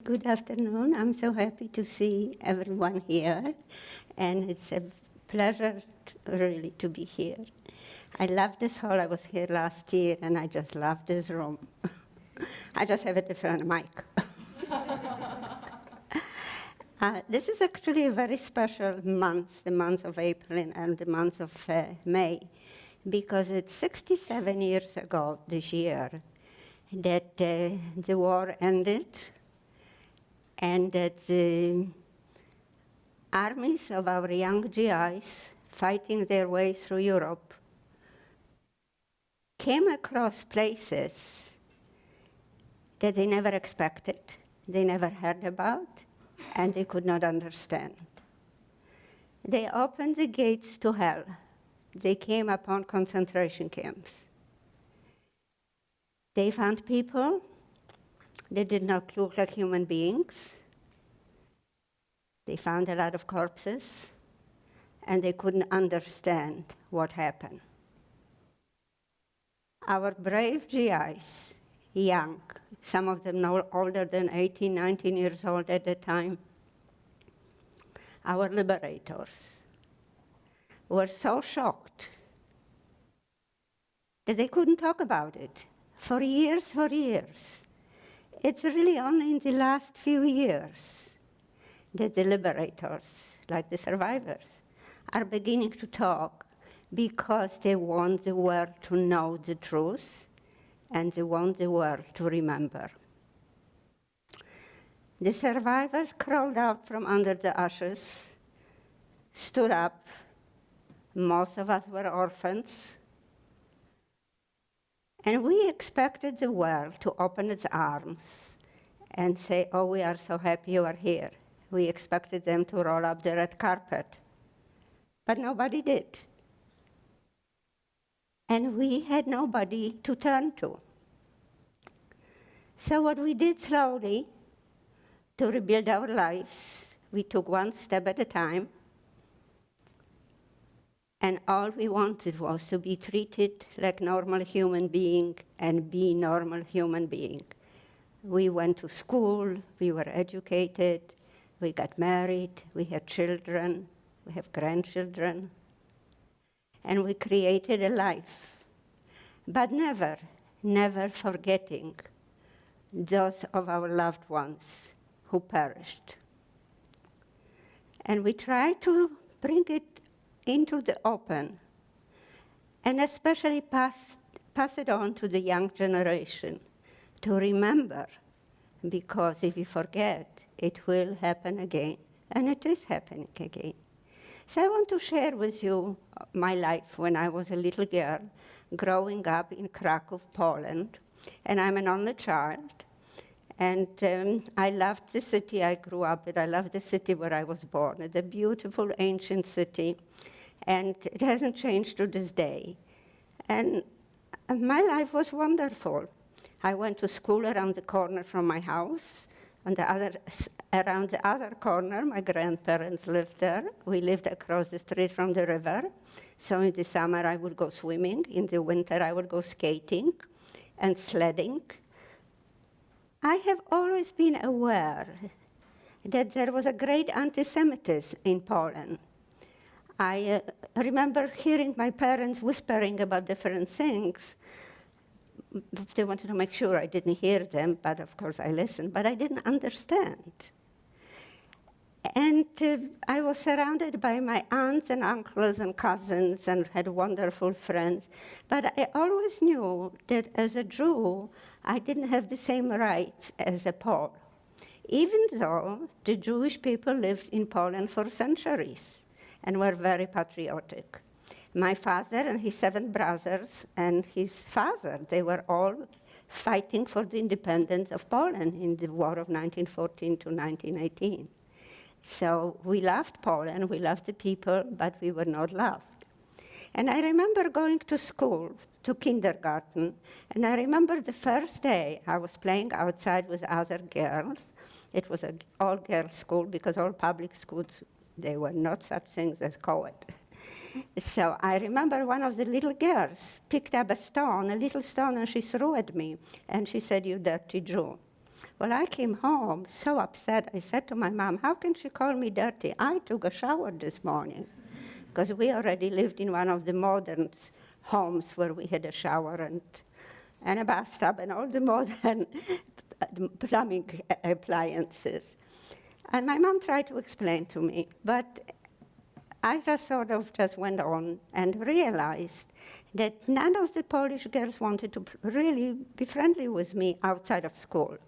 Good afternoon. I'm so happy to see everyone here, and it's a pleasure really to be here. I love this hall. I was here last year, and I just love this room. I just have a different mic. This is actually a very special month, the month of April and the month of May, because it's 67 years ago this year that the war ended, and that the armies of our young GIs fighting their way through Europe came across places that they never expected, they never heard about, and they could not understand. They opened the gates to hell. They came upon concentration camps. They found people that did not look like human beings. They found a lot of corpses, and they couldn't understand what happened. Our brave GIs, young, some of them no older than 18, 19 years old at the time, our liberators, were so shocked that they couldn't talk about it for years. It's really only in the last few years that the liberators, like the survivors, are beginning to talk because they want the world to know the truth and they want the world to remember. The survivors crawled out from under the ashes, stood up. Most of us were orphans. And we expected the world to open its arms and say, oh, we are so happy you are here. We expected them to roll up the red carpet. But nobody did. And we had nobody to turn to. So what we did slowly to rebuild our lives, we took one step at a time. And all we wanted was to be treated like normal human being and be normal human being. We went to school, we were educated, we got married, we had children, we have grandchildren, and we created a life. But never forgetting those of our loved ones who perished. And we tried to bring it into the open, and especially pass it on to the young generation to remember, because if you forget, it will happen again, and it is happening again. So I want to share with you my life when I was a little girl, growing up in Kracow, Poland, and I'm an only child, and I loved the city I grew up in. I loved the city where I was born. It's a beautiful, ancient city, and it hasn't changed to this day. And my life was wonderful. I went to school around the corner from my house. Around the other corner, my grandparents lived there. We lived across the street from the river. So in the summer, I would go swimming. In the winter, I would go skating and sledding. I have always been aware that there was a great anti-Semitism in Poland. I remember hearing my parents whispering about different things. They wanted to make sure I didn't hear them, but of course I listened, but I didn't understand. And I was surrounded by my aunts and uncles and cousins and had wonderful friends, but I always knew that as a Jew, I didn't have the same rights as a Pole, even though the Jewish people lived in Poland for centuries and were very patriotic. My father and his 7 brothers and his father, they were all fighting for the independence of Poland in the war of 1914 to 1918. So we loved Poland, we loved the people, but we were not loved. And I remember going to school, to kindergarten, and I remember the first day I was playing outside with other girls. It was an all-girls school because all public schools, they were not such things as co-ed. So I remember one of the little girls picked up a little stone, and she threw at me, and she said, "You dirty Jew." Well, I came home so upset. I said to my mom, how can she call me dirty? I took a shower this morning, because we already lived in one of the modern homes where we had a shower and a bathtub and all the modern plumbing appliances. And my mom tried to explain to me, but I just sort of just went on and realized that none of the Polish girls wanted to really be friendly with me outside of school.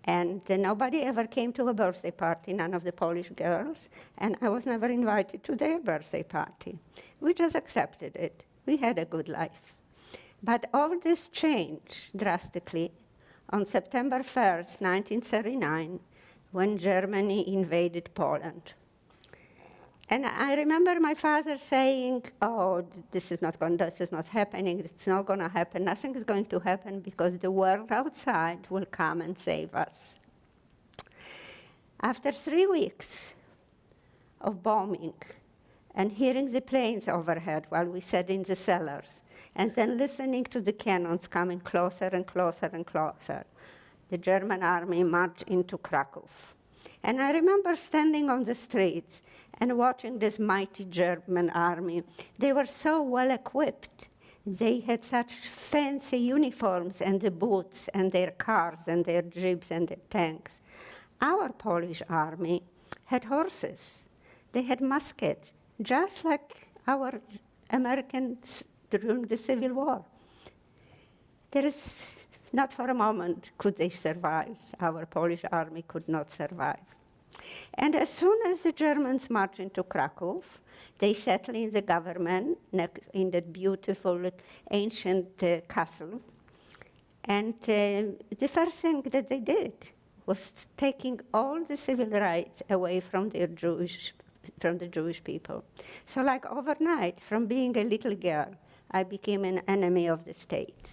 And nobody ever came to a birthday party, none of the Polish girls, and I was never invited to their birthday party. We just accepted it. We had a good life. But all this changed drastically on September 1st, 1939, when Germany invaded Poland. And I remember my father saying, oh, this is not happening, it's not going to happen, nothing is going to happen because the world outside will come and save us. After 3 weeks of bombing and hearing the planes overhead while we sat in the cellars, and then listening to the cannons coming closer and closer and closer, the German army marched into Kracow. And I remember standing on the streets and watching this mighty German army. They were so well equipped. They had such fancy uniforms and the boots and their cars and their jeeps and their tanks. Our Polish army had horses. They had muskets, just like our Americans during the Civil War. There is not for a moment could they survive. Our Polish army could not survive. And as soon as the Germans marched into Krakow, they settled in the government in that beautiful ancient castle. And the first thing that they did was taking all the civil rights away from the Jewish people. So like overnight, from being a little girl, I became an enemy of the state.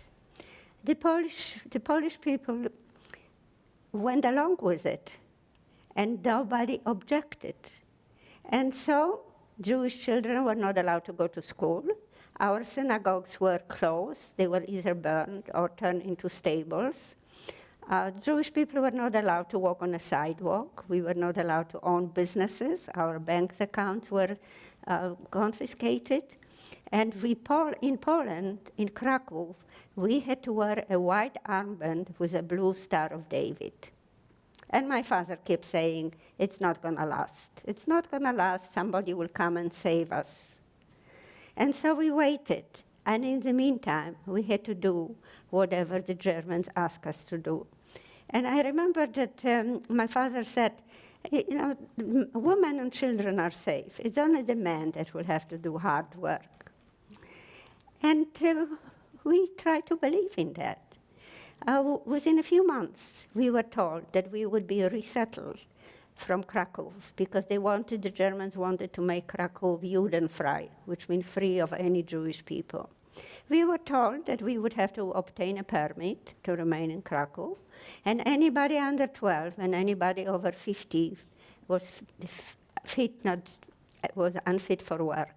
The Polish people went along with it, and nobody objected. And so Jewish children were not allowed to go to school. Our synagogues were closed. They were either burned or turned into stables. Jewish people were not allowed to walk on a sidewalk. We were not allowed to own businesses. Our bank accounts were confiscated. And in Poland, in Krakow, we had to wear a white armband with a blue Star of David. And my father kept saying, it's not going to last. It's not going to last. Somebody will come and save us. And so we waited. And in the meantime, we had to do whatever the Germans asked us to do. And I remember that my father said, women and children are safe. It's only the men that will have to do hard work. And we tried to believe in that. Within a few months, we were told that we would be resettled from Krakow because the Germans wanted to make Krakow judenfrei, which means free of any Jewish people. We were told that we would have to obtain a permit to remain in Krakow, and anybody under 12 and anybody over 50 was unfit for work.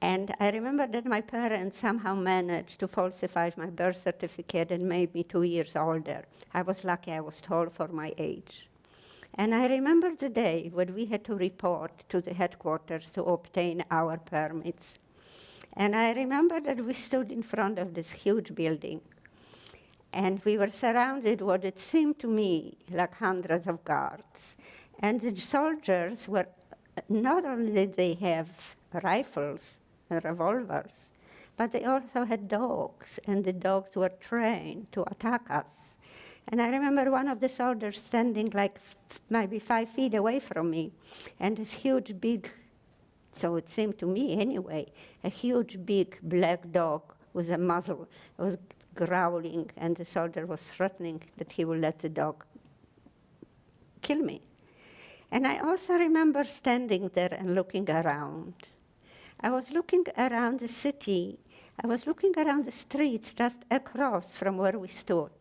And I remember that my parents somehow managed to falsify my birth certificate and made me 2 years older. I was lucky I was tall for my age. And I remember the day when we had to report to the headquarters to obtain our permits. And I remember that we stood in front of this huge building. And we were surrounded what it seemed to me like hundreds of guards. And the soldiers were, not only did they have rifles, revolvers, but they also had dogs, and the dogs were trained to attack us. And I remember one of the soldiers standing like maybe 5 feet away from me, and this huge big, so it seemed to me anyway, a huge big black dog with a muzzle was growling, and the soldier was threatening that he would let the dog kill me. And I also remember standing there and looking around. I was looking around the city. I was looking around the streets just across from where we stood.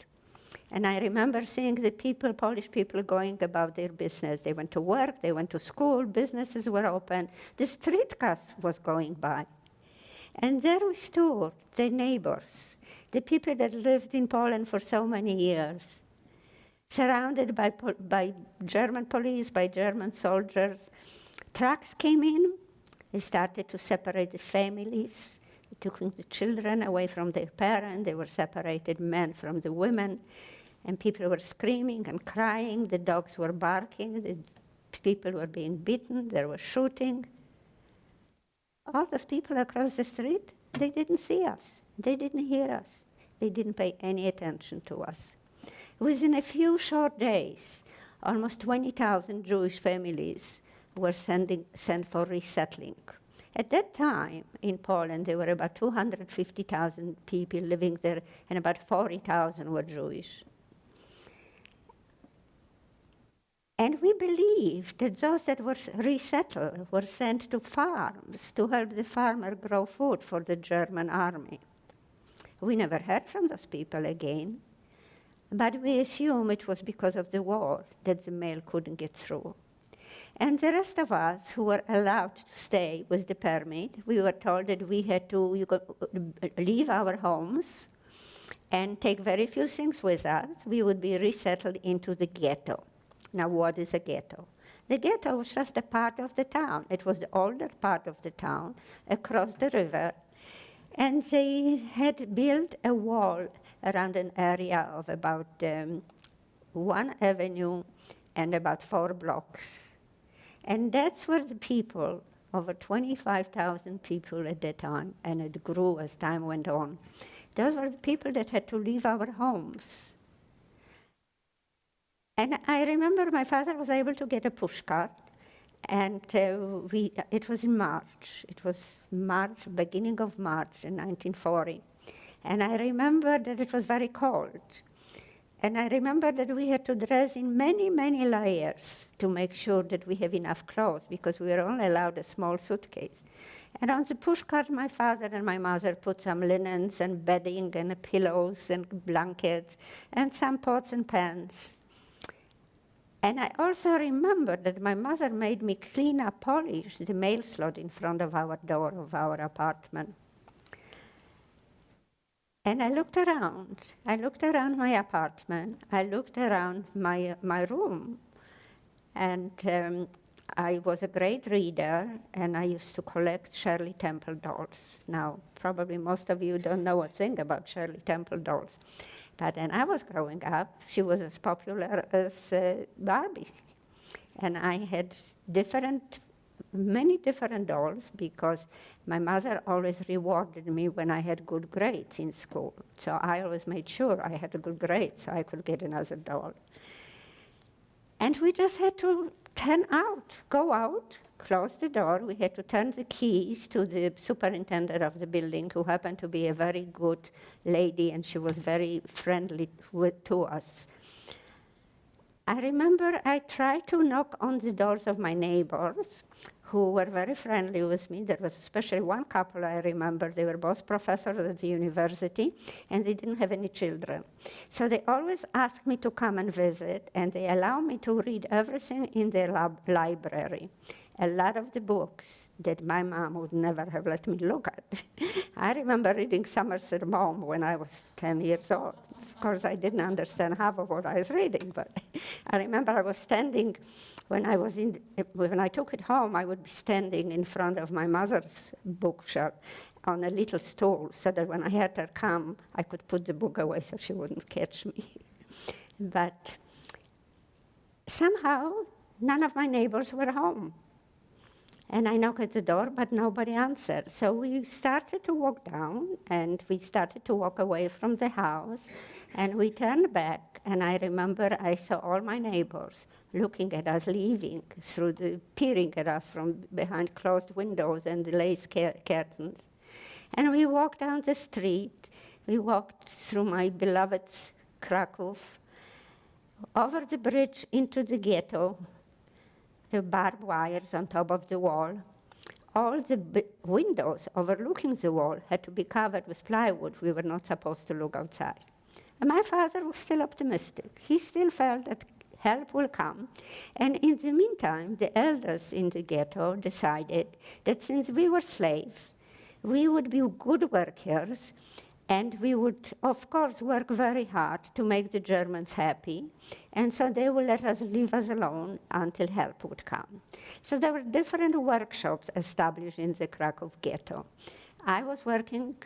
And I remember seeing the people, Polish people, going about their business. They went to work, they went to school, businesses were open. The streetcar was going by. And there we stood, the neighbors, the people that lived in Poland for so many years. surrounded by German police, by German soldiers. Trucks came in. They started to separate the families. They took the children away from their parents. They were separated men from the women. And people were screaming and crying. The dogs were barking. The people were being beaten. There was shooting. All those people across the street, they didn't see us. They didn't hear us. They didn't pay any attention to us. Within a few short days, almost 20,000 Jewish families were sent for resettling. At that time, in Poland, there were about 250,000 people living there, and about 40,000 were Jewish. And we believed that those that were resettled were sent to farms to help the farmer grow food for the German army. We never heard from those people again, but we assume it was because of the war that the mail couldn't get through. And the rest of us who were allowed to stay with the permit, we were told that we had to leave our homes and take very few things with us. We would be resettled into the ghetto. Now, what is a ghetto? The ghetto was just a part of the town. It was the older part of the town across the river. And they had built a wall around an area of about 1 avenue and about 4 blocks. And that's where the people, over 25,000 people at that time, and it grew as time went on, those were the people that had to leave our homes. And I remember my father was able to get a pushcart, and it was in March. It was March, beginning of March in 1940. And I remember that it was very cold. And I remember that we had to dress in many, many layers to make sure that we have enough clothes, because we were only allowed a small suitcase. And on the pushcart, my father and my mother put some linens and bedding and pillows and blankets and some pots and pans. And I also remember that my mother made me clean up, polish the mail slot in front of our door of our apartment. And I looked around. I looked around my apartment. I looked around my room. And I was a great reader, and I used to collect Shirley Temple dolls. Now, probably most of you don't know a thing about Shirley Temple dolls. But when I was growing up, she was as popular as Barbie. And I had many different dolls, because my mother always rewarded me when I had good grades in school. So I always made sure I had a good grade so I could get another doll. And we just had to go out, close the door. We had to turn the keys to the superintendent of the building, who happened to be a very good lady, and she was very friendly to us. I remember I tried to knock on the doors of my neighbors, who were very friendly with me. There was especially one couple I remember. They were both professors at the university, and they didn't have any children. So they always asked me to come and visit, and they allowed me to read everything in their library. A lot of the books that my mom would never have let me look at. I remember reading Somerset Maugham when I was 10 years old. Of course, I didn't understand half of what I was reading, but I remember I was standing, when I took it home, I would be standing in front of my mother's bookshelf on a little stool, so that when I had her come, I could put the book away so she wouldn't catch me. But somehow, none of my neighbors were home. And I knocked at the door, but nobody answered. So we started to walk down, and we started to walk away from the house, and we turned back, and I remember I saw all my neighbors looking at us leaving, peering at us from behind closed windows and the lace curtains. And we walked down the street. We walked through my beloved Kracow, over the bridge into the ghetto, the barbed wires on top of the wall. All the windows overlooking the wall had to be covered with plywood. We were not supposed to look outside. And my father was still optimistic. He still felt that help will come. And in the meantime, the elders in the ghetto decided that since we were slaves, we would be good workers, And we would, of course, work very hard to make the Germans happy. And so they would let us leave us alone until help would come. So there were different workshops established in the Krakow ghetto. I was working,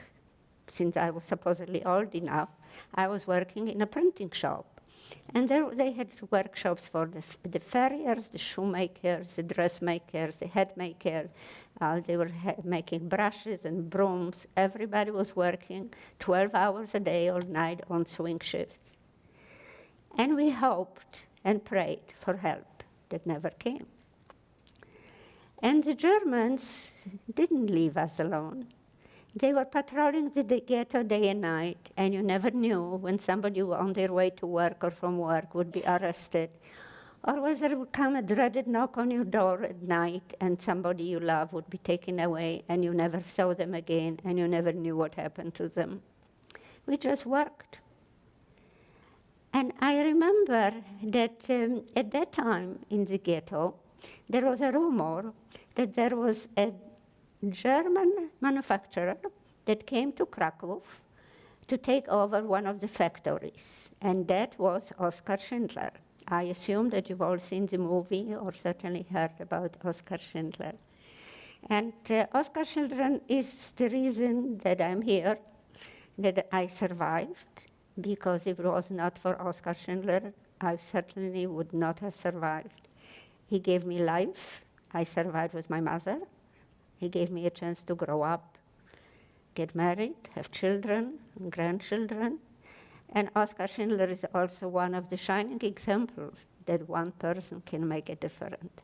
since I was supposedly old enough, I was working in a printing shop. And there they had workshops for the farriers, the shoemakers, the dressmakers, the hat makers. They were making brushes and brooms. Everybody was working 12 hours a day all night on swing shifts. And we hoped and prayed for help that never came. And the Germans didn't leave us alone. They were patrolling the ghetto day and night, and you never knew when somebody on their way to work or from work would be arrested, or whether there would come a dreaded knock on your door at night and somebody you love would be taken away and you never saw them again and you never knew what happened to them. We just worked. And I remember that at that time in the ghetto, there was a rumor that there was a German manufacturer that came to Krakow to take over one of the factories, and that was Oskar Schindler. I assume that you've all seen the movie or certainly heard about Oskar Schindler. And Oskar Schindler is the reason that I'm here, that I survived, because if it was not for Oskar Schindler, I certainly would not have survived. He gave me life. I survived with my mother. He gave me a chance to grow up, get married, have children, and grandchildren. And Oskar Schindler is also one of the shining examples that one person can make a difference.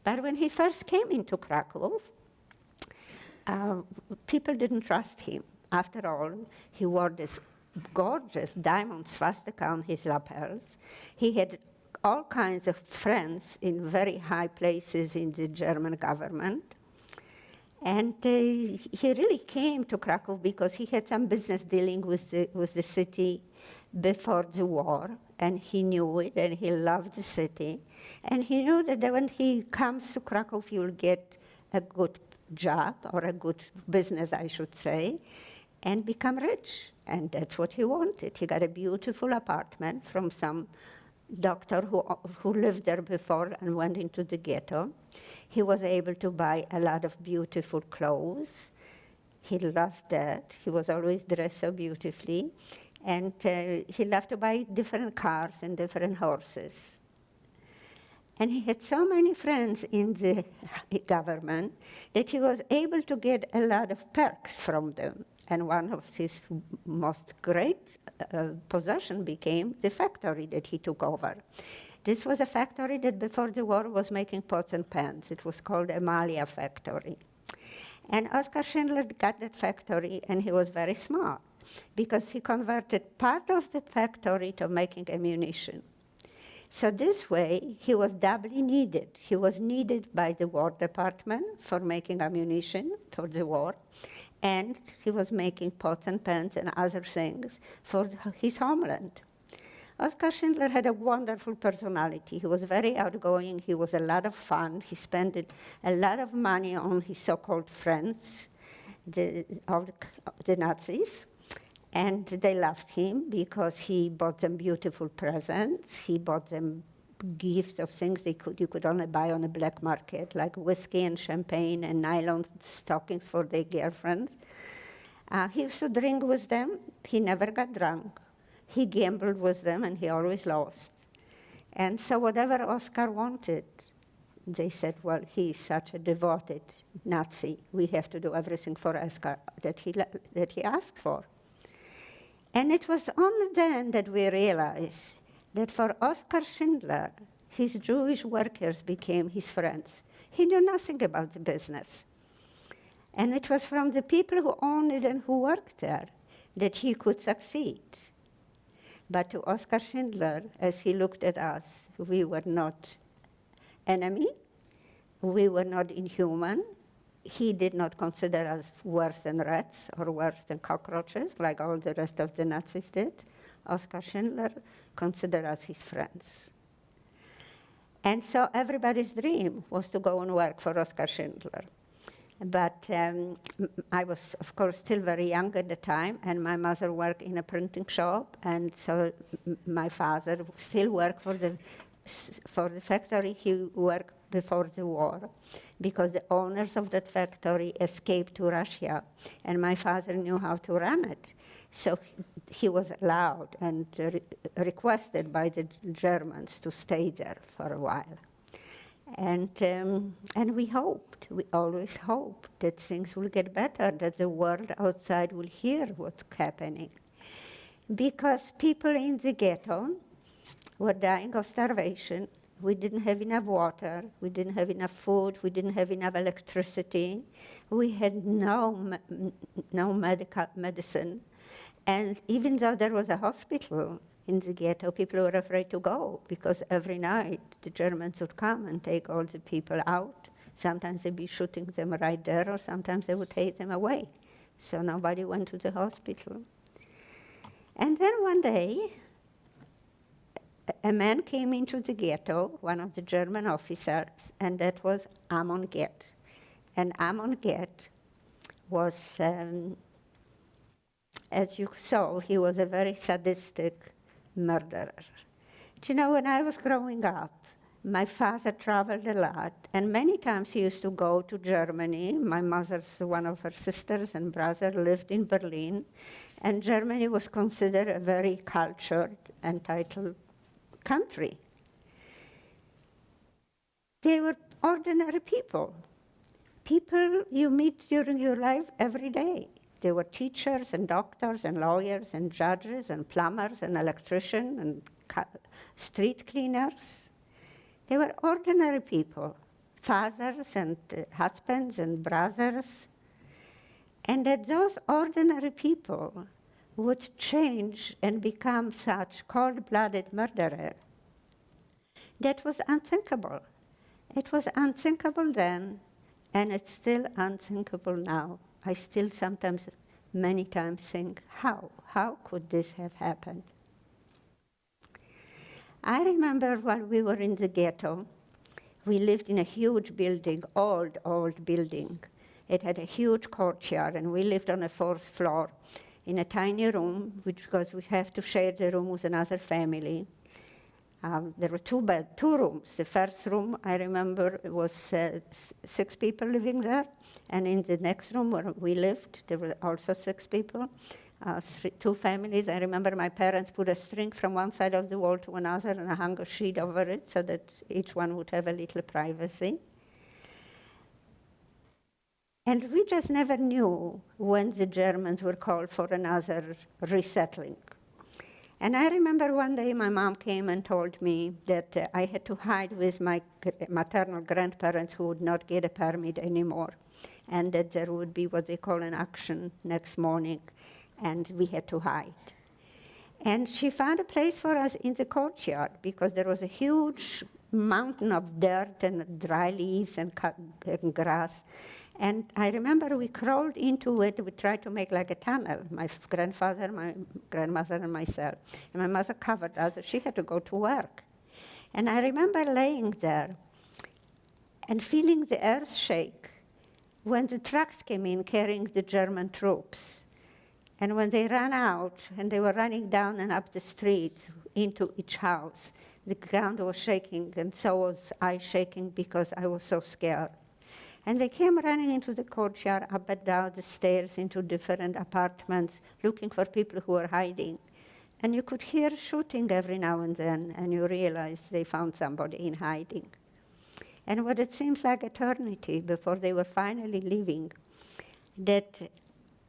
But when he first came into Krakow, people didn't trust him. After all, he wore this gorgeous diamond swastika on his lapels. He had all kinds of friends in very high places in the German government. And he really came to Krakow because he had some business dealing with the city before the war, and he knew it, and he loved the city. And he knew that when he comes to Krakow, he will get a good job, or a good business, I should say, and become rich. And that's what he wanted. He got a beautiful apartment from some doctor who lived there before and went into the ghetto. He was able to buy a lot of beautiful clothes. He loved that. He was always dressed so beautifully. And he loved to buy different cars and different horses. And he had so many friends in the government that he was able to get a lot of perks from them. And one of his most great possession became the factory that he took over. This was a factory that before the war was making pots and pans. It was called Emalia Factory. And Oskar Schindler got that factory, and he was very smart because he converted part of the factory to making ammunition. So this way, he was doubly needed. He was needed by the War Department for making ammunition for the war, and he was making pots and pans and other things for his homeland. Oskar Schindler had a wonderful personality. He was very outgoing. He was a lot of fun. He spent a lot of money on his so-called friends, the Nazis. And they loved him because he bought them beautiful presents. He bought them gifts of things you could only buy on the black market, like whiskey and champagne and nylon stockings for their girlfriends. He used to drink with them. He never got drunk. He gambled with them, and he always lost. And so whatever Oskar wanted, they said, well, he is such a devoted Nazi. We have to do everything for Oskar that he asked for. And it was only then that we realized that for Oskar Schindler, his Jewish workers became his friends. He knew nothing about the business. And it was from the people who owned it and who worked there that he could succeed. But to Oskar Schindler, as he looked at us, we were not enemy, we were not inhuman. He did not consider us worse than rats or worse than cockroaches, like all the rest of the Nazis did. Oskar Schindler considered us his friends. And so everybody's dream was to go and work for Oskar Schindler. But I was, of course, still very young at the time, and my mother worked in a printing shop, and so my father still worked for the factory he worked before the war, because the owners of that factory escaped to Russia, and my father knew how to run it. So he was allowed and requested by the Germans to stay there for a while. And we always hoped that things will get better, that the world outside will hear what's happening. Because people in the ghetto were dying of starvation. We didn't have enough water, we didn't have enough food, we didn't have enough electricity. We had no medicine. And even though there was a hospital in the ghetto, people were afraid to go, because every night the Germans would come and take all the people out. Sometimes they'd be shooting them right there, or sometimes they would take them away. So nobody went to the hospital. And then one day, a man came into the ghetto, one of the German officers, and that was Amon Get. And Amon Get was, as you saw, he was a very sadistic murderer. Do you know, when I was growing up, my father traveled a lot, and many times he used to go to Germany. My mother's, one of her sisters and brother lived in Berlin, and Germany was considered a very cultured, entitled country. They were ordinary people you meet during your life every day. They were teachers and doctors and lawyers and judges and plumbers and electricians and street cleaners. They were ordinary people, fathers and husbands and brothers. And that those ordinary people would change and become such cold-blooded murderers, that was unthinkable. It was unthinkable then, and it's still unthinkable now. I still sometimes, many times think, how could this have happened? I remember while we were in the ghetto, we lived in a huge building, old building. It had a huge courtyard, and we lived on the 4th floor in a tiny room, because we have to share the room with another family. There were two rooms. The first room, I remember, was 6 people living there, and in the next room where we lived, there were also 6 people, 2 families. I remember my parents put a string from one side of the wall to another and hung a sheet over it so that each one would have a little privacy. And we just never knew when the Germans were called for another resettling. And I remember one day my mom came and told me that I had to hide with my maternal grandparents who would not get a permit anymore, and that there would be what they call an action next morning, and we had to hide. And she found a place for us in the courtyard, because there was a huge mountain of dirt and dry leaves and grass. And I remember we crawled into it. We tried to make like a tunnel, my grandfather, my grandmother, and myself. And my mother covered us. She had to go to work. And I remember laying there and feeling the earth shake when the trucks came in carrying the German troops. And when they ran out, and they were running down and up the street into each house, the ground was shaking, and so was I shaking because I was so scared. And they came running into the courtyard, up and down the stairs into different apartments, looking for people who were hiding. And you could hear shooting every now and then, and you realize they found somebody in hiding. And what it seems like eternity before they were finally leaving, that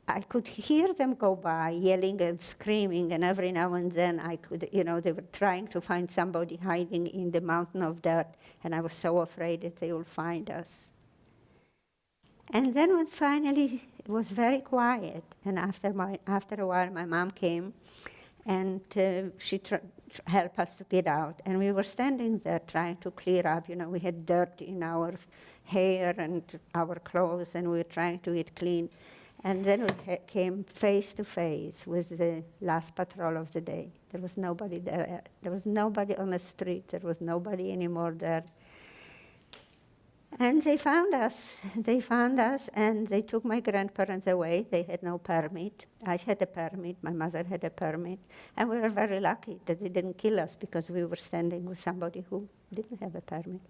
I could hear them go by, yelling and screaming, and every now and then I could, they were trying to find somebody hiding in the mountain of dirt, and I was so afraid that they would find us. And then when finally it was very quiet, and after a while my mom came, and she helped us to get out. And we were standing there trying to clear up. We had dirt in our hair and our clothes, and we were trying to get clean. And then we came face to face with the last patrol of the day. There was nobody there. There was nobody on the street. There was nobody anymore there. And they found us. They found us, and they took my grandparents away. They had no permit. I had a permit. My mother had a permit. And we were very lucky that they didn't kill us because we were standing with somebody who didn't have a permit.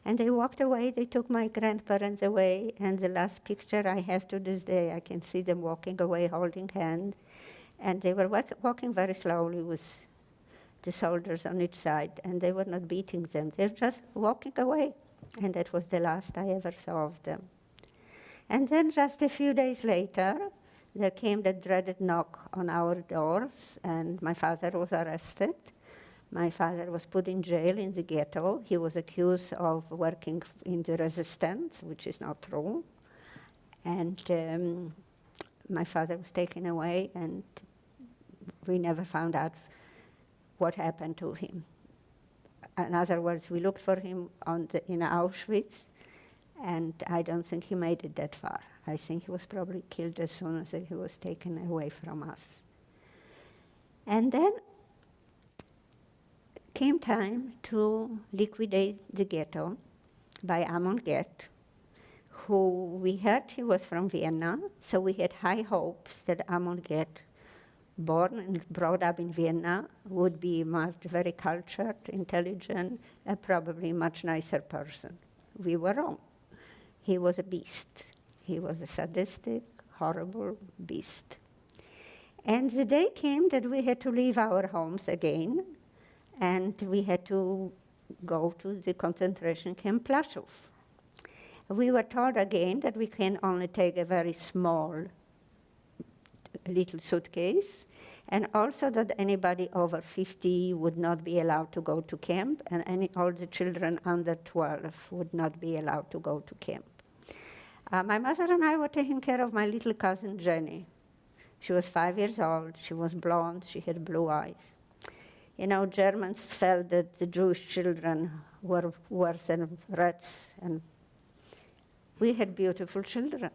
And they walked away. They took my grandparents away. And the last picture I have to this day, I can see them walking away, holding hands. And they were walking very slowly with the soldiers on each side. And they were not beating them. They were just walking away. And that was the last I ever saw of them. And then just a few days later, there came the dreaded knock on our doors, and my father was arrested. My father was put in jail in the ghetto. He was accused of working in the resistance, which is not true. And my father was taken away, and we never found out what happened to him. In other words, we looked for him in Auschwitz, and I don't think he made it that far. I think he was probably killed as soon as he was taken away from us. And then came time to liquidate the ghetto by Amon Get, who we heard he was from Vienna, so we had high hopes that Amon Get, born and brought up in Vienna, would be very cultured, intelligent, and probably much nicer person. We were wrong. He was a beast. He was a sadistic, horrible beast. And the day came that we had to leave our homes again, and we had to go to the concentration camp Plaszow. We were told again that we can only take a very small little suitcase, and also that anybody over 50 would not be allowed to go to camp, and all the children under 12 would not be allowed to go to camp. My mother and I were taking care of my little cousin Jenny. She was 5 years old, she was blonde, she had blue eyes. You know, Germans felt that the Jewish children were worse than rats, and we had beautiful children.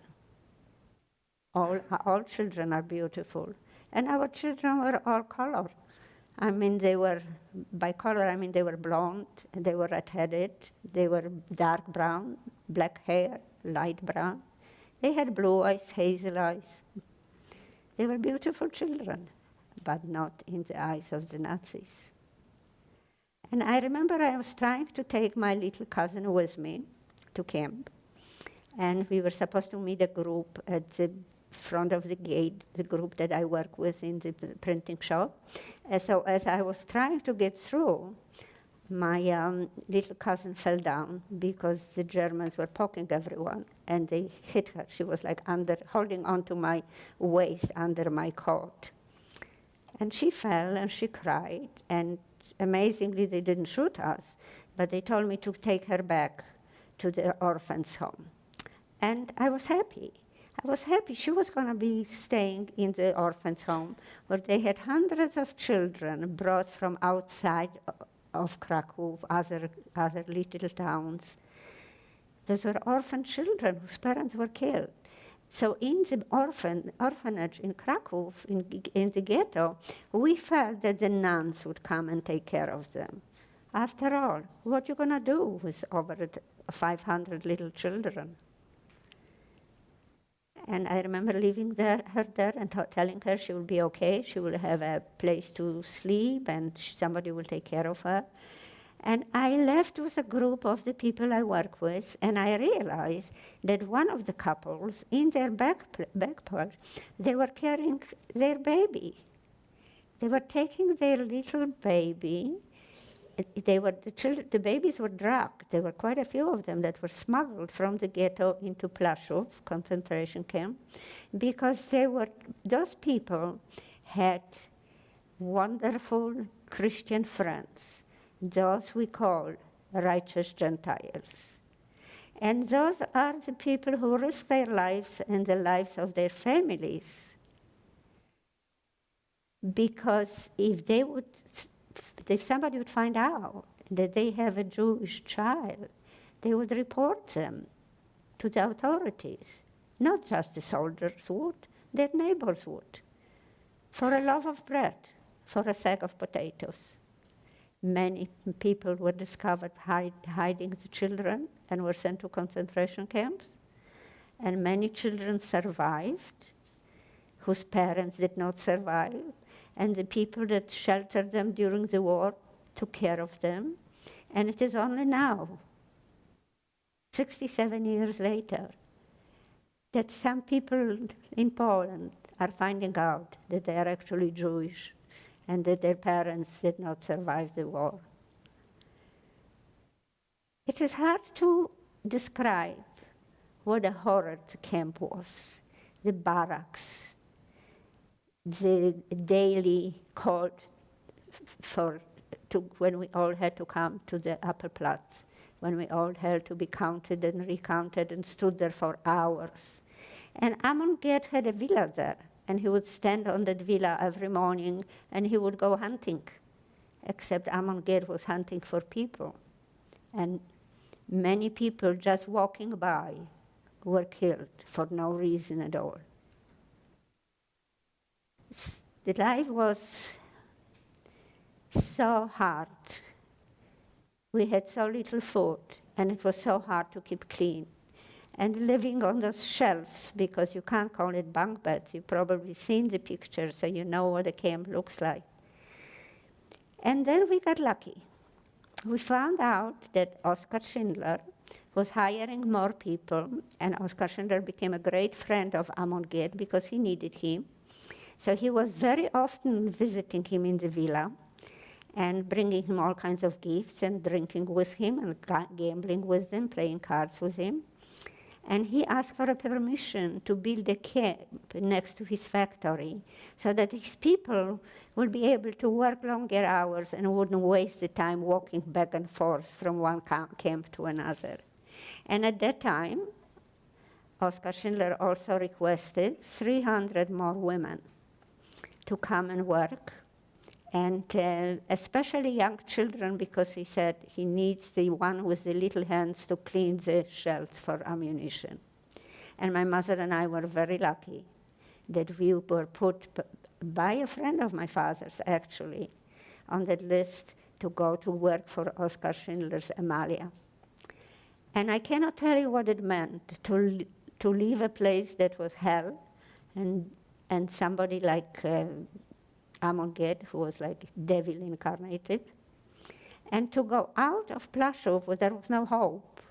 All children are beautiful. And our children were all color. I mean, they were, by color, I mean they were blonde, they were red-headed, they were dark brown, black hair, light brown. They had blue eyes, hazel eyes. They were beautiful children, but not in the eyes of the Nazis. And I remember I was trying to take my little cousin with me to camp. And we were supposed to meet a group at the front of the gate, the group that I work with in the printing shop. And so as I was trying to get through, my little cousin fell down because the Germans were poking everyone, and they hit her. She was like holding onto my waist under my coat. And she fell and she cried, and amazingly they didn't shoot us, but they told me to take her back to the orphans' home. And I was happy. I was happy she was going to be staying in the orphans' home, where they had hundreds of children brought from outside of Kracow, other little towns. Those were orphan children whose parents were killed. So in the orphanage in Kracow, in the ghetto, we felt that the nuns would come and take care of them. After all, what are you going to do with over 500 little children? And I remember leaving her there and telling her she will be okay, she will have a place to sleep, and somebody will take care of her. And I left with a group of the people I work with, and I realized that one of the couples, in their backpack, they were carrying their baby. They were taking their little baby. The babies were drugged. There were quite a few of them that were smuggled from the ghetto into Plaszow concentration camp, because those people had wonderful Christian friends, those we call righteous Gentiles. And those are the people who risk their lives and the lives of their families, because if somebody would find out that they have a Jewish child, they would report them to the authorities. Not just the soldiers would, their neighbors would, for a loaf of bread, for a sack of potatoes. many people were discovered hiding the children and were sent to concentration camps. And many children survived, whose parents did not survive. And the people that sheltered them during the war took care of them. And it is only now, 67 years later, that some people in Poland are finding out that they are actually Jewish and that their parents did not survive the war. It is hard to describe what a horror the camp was, the barracks, the daily call when we all had to come to the upper Platz, when we all had to be counted and recounted and stood there for hours. And Amon Ged had a villa there, and he would stand on that villa every morning and he would go hunting, except Amon Ged was hunting for people. And many people just walking by were killed for no reason at all. The life was so hard. We had so little food, and it was so hard to keep clean. And living on those shelves, because you can't call it bunk beds, you've probably seen the picture, so you know what a camp looks like. And then we got lucky. We found out that Oskar Schindler was hiring more people, and Oskar Schindler became a great friend of Amon Ged because he needed him. So he was very often visiting him in the villa and bringing him all kinds of gifts and drinking with him and gambling with him, playing cards with him. And he asked for a permission to build a camp next to his factory so that his people would be able to work longer hours and wouldn't waste the time walking back and forth from one camp to another. And at that time, Oskar Schindler also requested 300 more women to come and work, and especially young children, because he said he needs the one with the little hands to clean the shells for ammunition. And my mother and I were very lucky that we were put by a friend of my father's, actually, on that list to go to work for Oskar Schindler's Amalia. And I cannot tell you what it meant to leave a place that was hell, and somebody like Amon Ged, who was like devil incarnated, and to go out of Plaszow where there was no hope,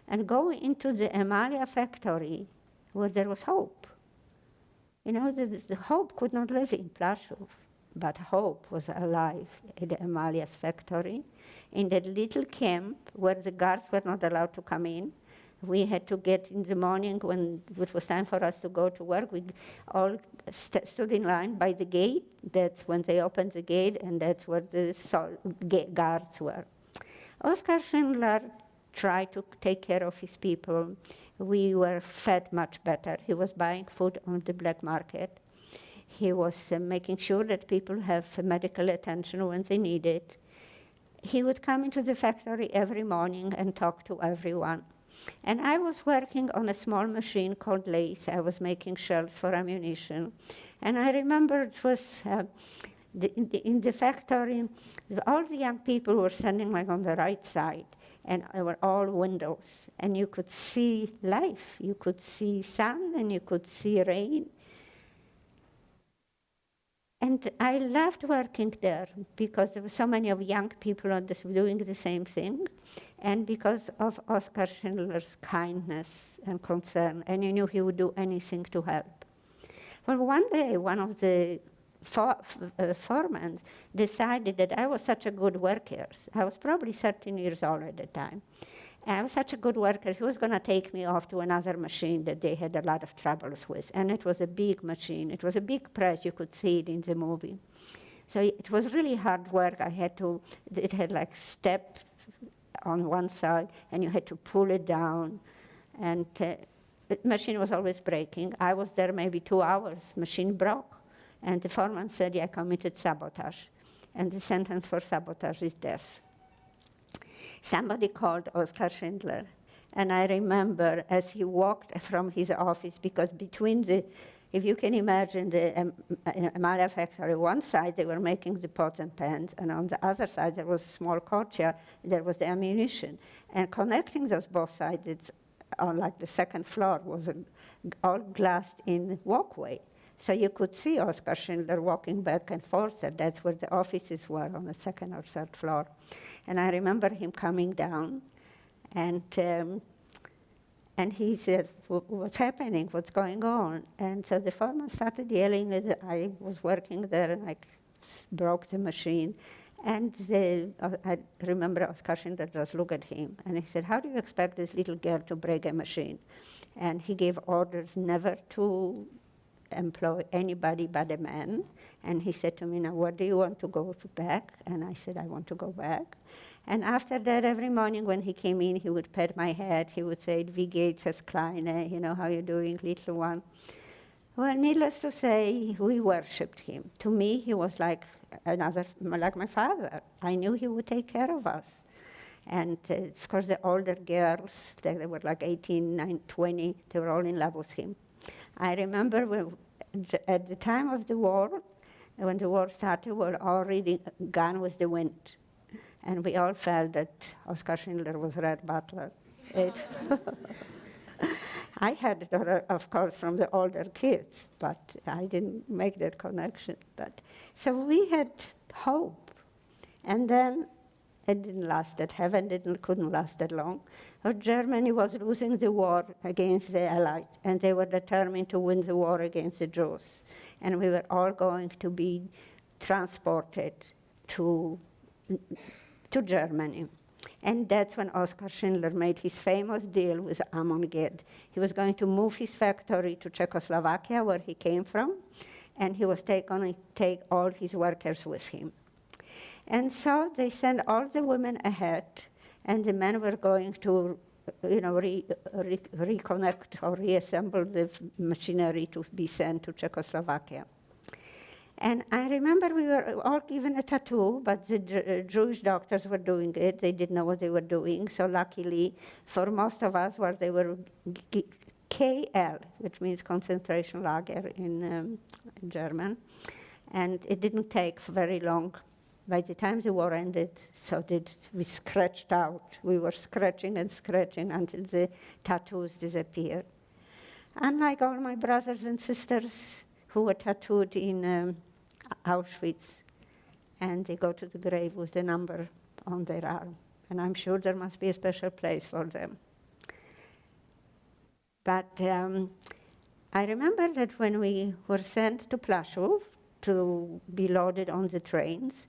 and go into the Amalia factory where there was hope. You know, the hope could not live in Plaszow, but hope was alive at the Amalia's factory, in that little camp where the guards were not allowed to come in. We had to get in the morning when it was time for us to go to work. We all stood in line by the gate. That's when they opened the gate, and that's where the guards were. Oskar Schindler tried to take care of his people. We were fed much better. He was buying food on the black market. He was making sure that people have medical attention when they need it. He would come into the factory every morning and talk to everyone. And I was working on a small machine called lace. I was making shells for ammunition. And I remember it was in the factory, all the young people were standing like on the right side, and there were all windows. And you could see life. You could see sun, and you could see rain. And I loved working there because there were so many of young people doing the same thing, and because of Oskar Schindler's kindness and concern, and you knew he would do anything to help. Well, one day, one of the foremen decided that I was such a good worker. I was probably 13 years old at the time. And I was such a good worker, he was going to take me off to another machine that they had a lot of troubles with. And it was a big machine. It was a big press. You could see it in the movie. So it was really hard work. It had like step on one side, and you had to pull it down. And the machine was always breaking. I was there maybe 2 hours. Machine broke. And the foreman said, I committed sabotage. And the sentence for sabotage is death. Somebody called Oskar Schindler, and I remember as he walked from his office, because between the if you can imagine in a Mala factory, one side they were making the pots and pans, and on the other side there was a small courtyard, there was the ammunition. And connecting those both sides, it's on like the second floor was all glassed in walkway. So you could see Oskar Schindler walking back and forth, and that's where the offices were on the second or third floor. And I remember him coming down, and he said, what's happening, what's going on? And so the foreman started yelling that I was working there and I broke the machine. And I remember Oskar Schindler just looked at him and he said, how do you expect this little girl to break a machine? And he gave orders never to employ anybody but a man. And he said to me, now what do you want to go back? And I said, I want to go back. And after that, every morning when he came in, he would pat my head. He would say, Wie geht's, es Kleine? You know, how you doing, little one? Well, needless to say, we worshipped him. To me, he was like my father. I knew he would take care of us. And of course, the older girls, they were like 18, 19, 20, they were all in love with him. I remember at the time of the war, when the war started, we were already Gone with the Wind. And we all felt that Oskar Schindler was Red Butler. I had it, of course, from the older kids, but I didn't make that connection. But so we had hope. And then it didn't last that heaven couldn't last that long. But Germany was losing the war against the Allies, and they were determined to win the war against the Jews. And we were all going to be transported to Germany. And that's when Oskar Schindler made his famous deal with Amon Ged. He was going to move his factory to Czechoslovakia, where he came from, and he was going to take all his workers with him. And so they sent all the women ahead, and the men were going to reconnect or reassemble the machinery to be sent to Czechoslovakia. And I remember we were all given a tattoo, but the Jewish doctors were doing it. They didn't know what they were doing. So luckily, for most of us, where they were KL, which means concentration lager in German. And it didn't take very long. By the time the war ended, we scratched out. We were scratching and scratching until the tattoos disappeared. Unlike all my brothers and sisters who were tattooed in Auschwitz, and they go to the grave with the number on their arm. And I'm sure there must be a special place for them. But I remember that when we were sent to Plaszow to be loaded on the trains,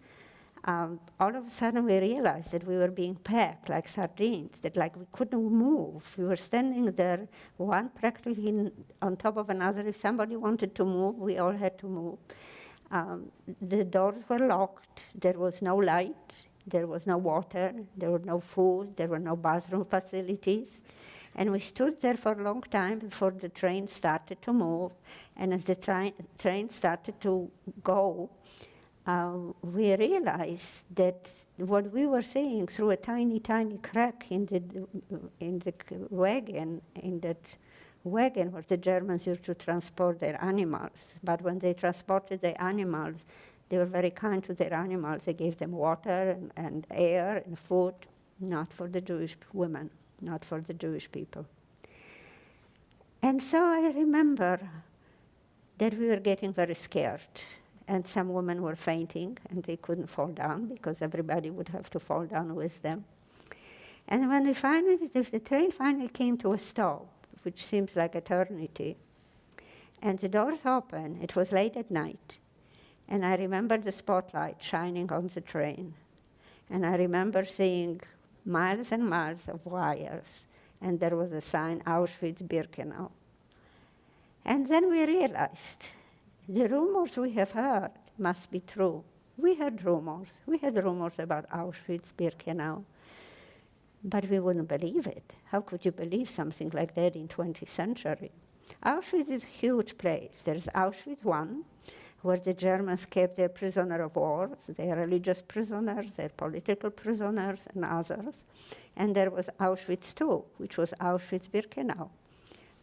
all of a sudden we realized that we were being packed like sardines, that like we couldn't move. We were standing there, one practically on top of another. If somebody wanted to move, we all had to move. The doors were locked. There was no light. There was no water. There was no food. There were no bathroom facilities. And we stood there for a long time before the train started to move. And as the train started to go, we realized that what we were seeing through a tiny, tiny crack in the wagon, in that wagon where the Germans used to transport their animals. But when they transported their animals, they were very kind to their animals. They gave them water and air and food, not for the Jewish women, not for the Jewish people. And so I remember that we were getting very scared. And some women were fainting, and they couldn't fall down because everybody would have to fall down with them. And when the train finally came to a stop, which seems like eternity, and the doors opened, it was late at night, and I remember the spotlight shining on the train, and I remember seeing miles and miles of wires, and there was a sign, Auschwitz-Birkenau. And then we realized the rumors we have heard must be true. We heard rumors. We had rumors about Auschwitz-Birkenau, but we wouldn't believe it. How could you believe something like that in 20th century? Auschwitz is a huge place. There's Auschwitz I, where the Germans kept their prisoner of war, their religious prisoners, their political prisoners, and others. And there was Auschwitz II, which was Auschwitz-Birkenau,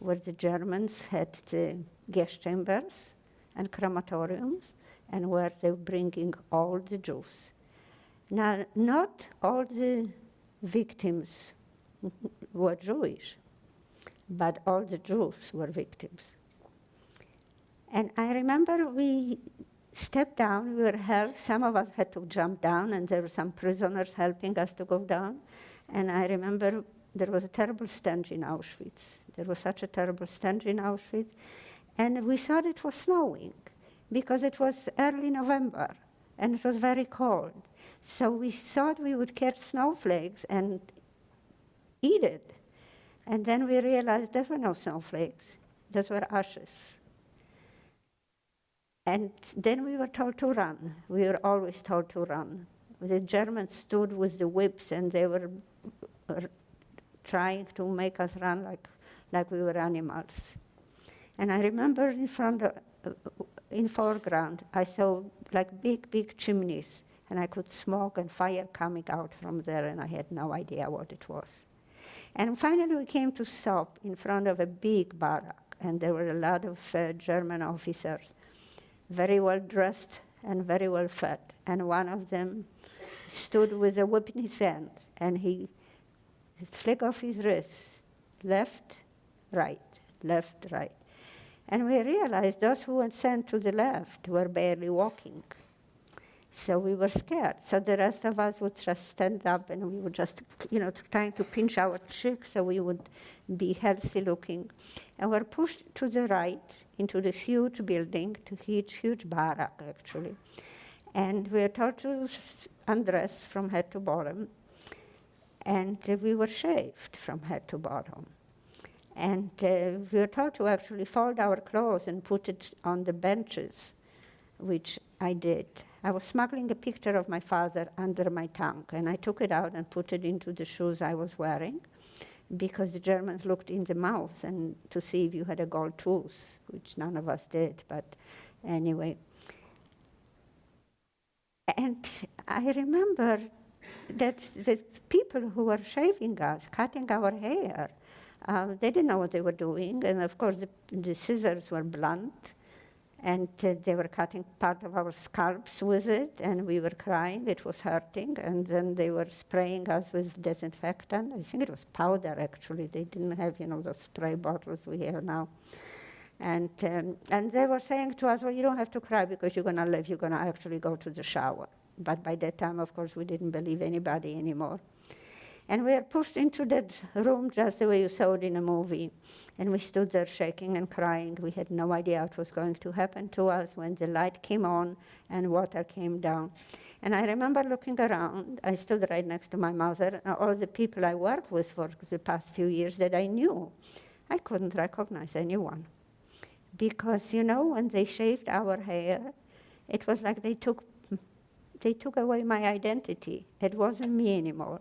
where the Germans had the gas chambers and crematoriums, and where they were bringing all the Jews. Now, not all the victims were Jewish, but all the Jews were victims. And I remember we stepped down, we were helped. Some of us had to jump down, and there were some prisoners helping us to go down. And I remember there was a terrible stench in Auschwitz. There was such a terrible stench in Auschwitz. And we thought it was snowing, because it was early November, and it was very cold. So we thought we would catch snowflakes and eat it. And then we realized there were no snowflakes. Those were ashes. And then we were told to run. We were always told to run. The Germans stood with the whips, and they were trying to make us run like we were animals. And I remember in foreground, I saw like big chimneys, and I could smoke and fire coming out from there, and I had no idea what it was. And finally we came to stop in front of a big barrack, and there were a lot of German officers, very well dressed and very well fed. And one of them stood with a whip in his hand, and he flicked off his wrist, left, right, left, right. And we realized those who were sent to the left were barely walking. So we were scared. So the rest of us would just stand up, and we would just, trying to pinch our cheeks so we would be healthy looking. And we're pushed to the right into this huge building, to huge barrack, actually. And we were told to undress from head to bottom. And we were shaved from head to bottom. And we were told to actually fold our clothes and put it on the benches, which I did. I was smuggling a picture of my father under my tongue, and I took it out and put it into the shoes I was wearing, because the Germans looked in the mouth and to see if you had a gold tooth, which none of us did, but anyway. And I remember that the people who were shaving us, cutting our hair, they didn't know what they were doing, and of course the scissors were blunt, and they were cutting part of our scalps with it, and we were crying, it was hurting, and then they were spraying us with disinfectant. I think it was powder, actually. They didn't have, those spray bottles we have now. And they were saying to us, well, you don't have to cry because you're gonna live, you're gonna actually go to the shower. But by that time, of course, we didn't believe anybody anymore. And we were pushed into that room just the way you saw it in a movie. And we stood there shaking and crying. We had no idea what was going to happen to us when the light came on and water came down. And I remember looking around. I stood right next to my mother, and all the people I worked with for the past few years that I knew. I couldn't recognize anyone. Because, when they shaved our hair, it was like they took away my identity. It wasn't me anymore.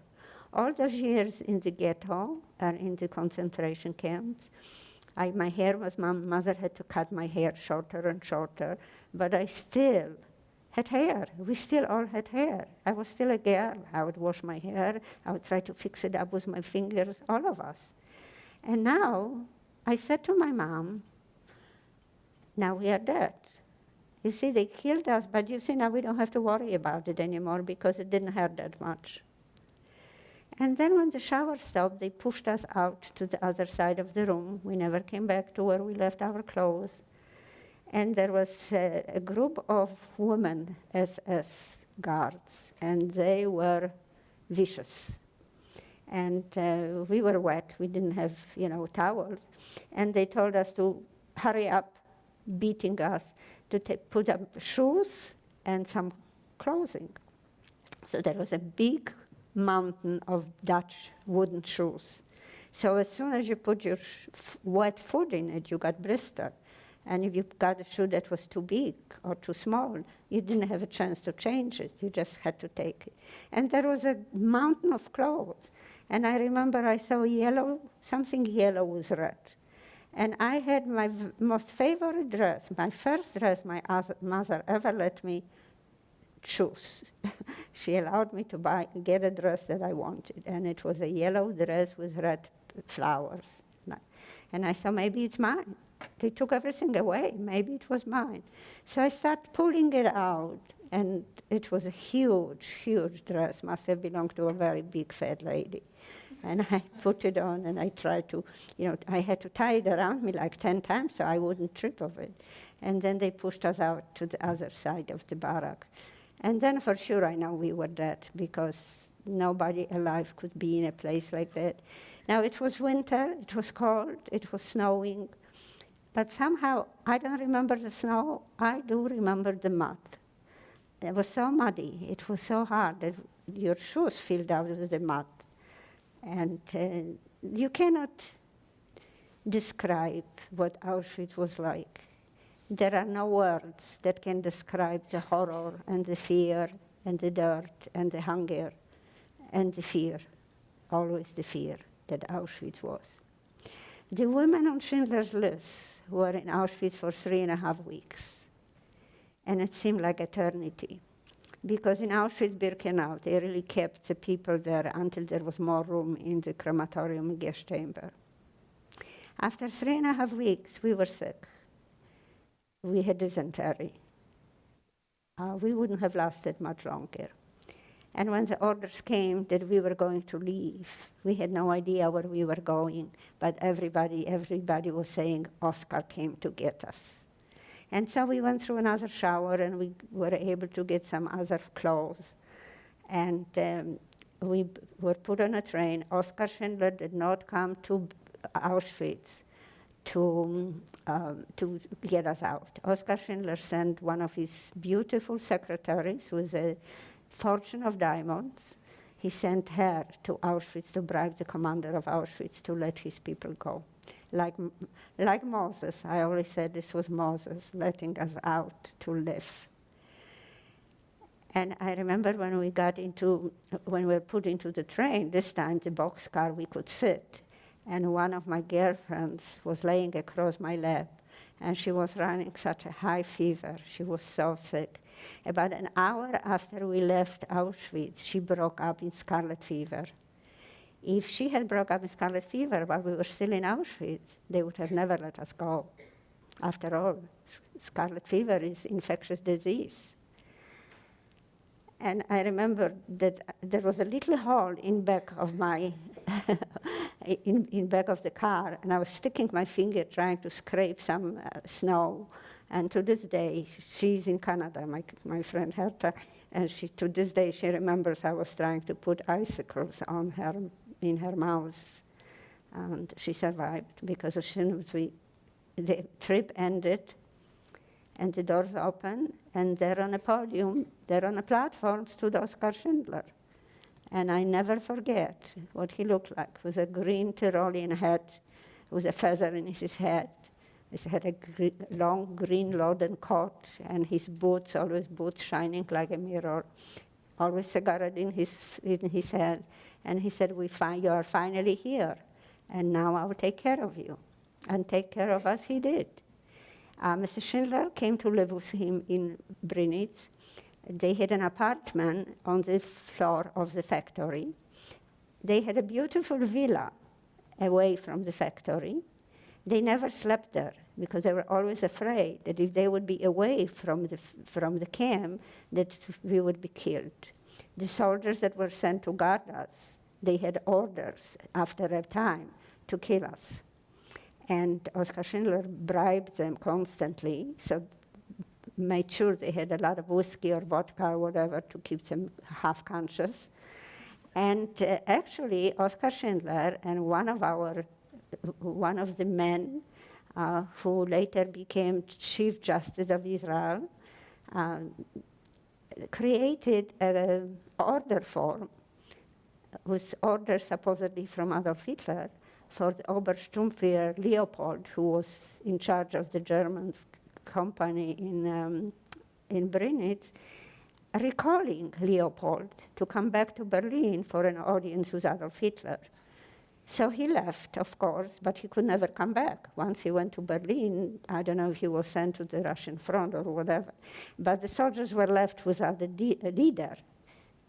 All those years in the ghetto and in the concentration camps, my mother had to cut my hair shorter and shorter, but I still had hair. We still all had hair. I was still a girl. I would wash my hair. I would try to fix it up with my fingers, all of us. And now, I said to my mom, now we are dead. You see, they killed us, but you see, now we don't have to worry about it anymore because it didn't hurt that much. And then when the shower stopped, they pushed us out to the other side of the room. We never came back to where we left our clothes. And there was a group of women, SS guards, and they were vicious. And we were wet. We didn't have, towels. And they told us to hurry up, beating us, to put up shoes and some clothing. So there was a big mountain of Dutch wooden shoes. So as soon as you put your wet foot in it, you got blistered. And if you got a shoe that was too big or too small, you didn't have a chance to change it. You just had to take it. And there was a mountain of clothes. And I remember I saw something yellow with red. And I had my most favorite dress, my first dress my mother ever let me choose. She allowed me to get a dress that I wanted, and it was a yellow dress with red flowers. And I thought, maybe it's mine. They took everything away. Maybe it was mine. So I started pulling it out, and it was a huge, huge dress. Must have belonged to a very big, fat lady. And I put it on, and I tried to, I had to tie it around me like 10 times so I wouldn't trip of it. And then they pushed us out to the other side of the barracks. And then for sure I know we were dead, because nobody alive could be in a place like that. Now, it was winter, it was cold, it was snowing, but somehow I don't remember the snow, I do remember the mud. It was so muddy, it was so hard that your shoes filled out with the mud. And you cannot describe what Auschwitz was like. There are no words that can describe the horror and the fear and the dirt and the hunger and the fear, always the fear that Auschwitz was. The women on Schindler's List were in Auschwitz for 3.5 weeks, and it seemed like eternity. Because in Auschwitz-Birkenau, they really kept the people there until there was more room in the crematorium and gas chamber. After 3.5 weeks, we were sick. We had dysentery. We wouldn't have lasted much longer. And when the orders came that we were going to leave, we had no idea where we were going, but everybody was saying, Oskar came to get us. And so we went through another shower, and we were able to get some other clothes. And we were put on a train. Oskar Schindler did not come to Auschwitz to get us out. Oskar Schindler sent one of his beautiful secretaries with a fortune of diamonds. He sent her to Auschwitz to bribe the commander of Auschwitz to let his people go. Like Moses, I always said this was Moses letting us out to live. And I remember when we were put into the train, this time the boxcar, we could sit. And one of my girlfriends was laying across my lap, and she was running such a high fever. She was so sick. About an hour after we left Auschwitz, she broke up in scarlet fever. If she had broke up in scarlet fever while we were still in Auschwitz, they would have never let us go. After all, scarlet fever is infectious disease. And I remember that there was a little hole in back of my, in back of the car, and I was sticking my finger trying to scrape some snow. And to this day, she's in Canada, my friend Herta, and to this day she remembers I was trying to put icicles on her, in her mouth. And she survived because as soon as the trip ended, and the doors opened, and there on a podium, there on a platform stood Oskar Schindler. And I never forget what he looked like, with a green Tyrolean hat, with a feather in his head. He had a long green loden coat, and his boots, always boots shining like a mirror, always cigarette in his hand. And he said, you are finally here, and now I will take care of you. And take care of us he did. Mr. Schindler came to live with him in Brinitz. They had an apartment on the floor of the factory. They had a beautiful villa away from the factory. They never slept there because they were always afraid that if they would be away from the camp, that we would be killed. The soldiers that were sent to guard us, they had orders after a time to kill us. And Oskar Schindler bribed them constantly, so made sure they had a lot of whiskey or vodka or whatever to keep them half conscious. And actually, Oskar Schindler and one of the men who later became Chief Justice of Israel created an order form with orders supposedly from Adolf Hitler for the Obersturmführer Leopold, who was in charge of the German company in Brinitz, recalling Leopold to come back to Berlin for an audience with Adolf Hitler. So he left, of course, but he could never come back. Once he went to Berlin, I don't know if he was sent to the Russian front or whatever, but the soldiers were left without a leader.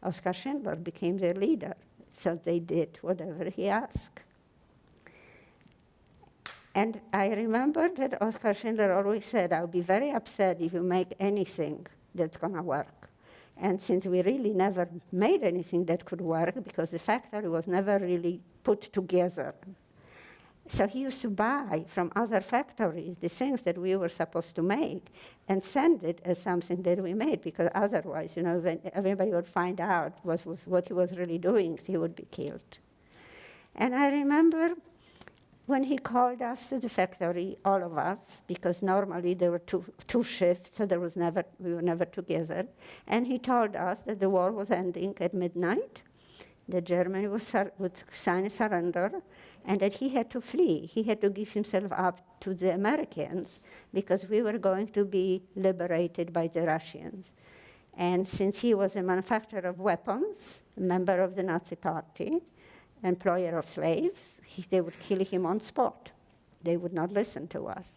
Oskar Schindler became their leader, so they did whatever he asked. And I remember that Oskar Schindler always said, I'll be very upset if you make anything that's going to work. And since we really never made anything that could work, because the factory was never really put together, so he used to buy from other factories the things that we were supposed to make and send it as something that we made, because otherwise, when everybody would find out what he was really doing, he would be killed. And I remember when he called us to the factory, all of us, because normally there were two shifts, so we were never together, and he told us that the war was ending at midnight, that Germany would sign a surrender, and that he had to flee. He had to give himself up to the Americans because we were going to be liberated by the Russians. And since he was a manufacturer of weapons, a member of the Nazi Party, employer of slaves, they would kill him on spot. They would not listen to us.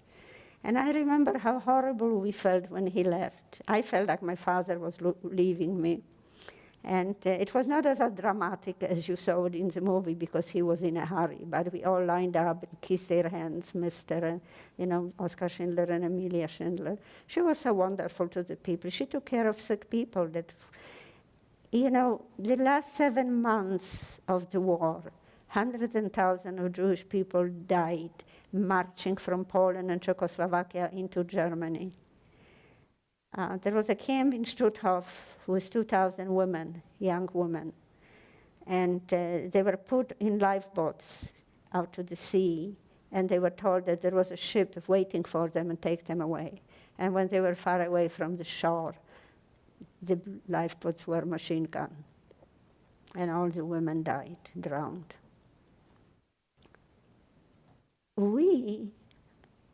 And I remember how horrible we felt when he left. I felt like my father was leaving me. And it was not as dramatic as you saw it in the movie because he was in a hurry, but we all lined up and kissed their hands, Mr. Oskar Schindler and Emilia Schindler. She was so wonderful to the people. She took care of sick people. The last 7 months of the war, hundreds and thousands of Jewish people died marching from Poland and Czechoslovakia into Germany. There was a camp in Stutthof with 2,000 women, young women, and they were put in lifeboats out to the sea, and they were told that there was a ship waiting for them and take them away. And when they were far away from the shore, the lifeboats were machine gunned, and all the women died, drowned. We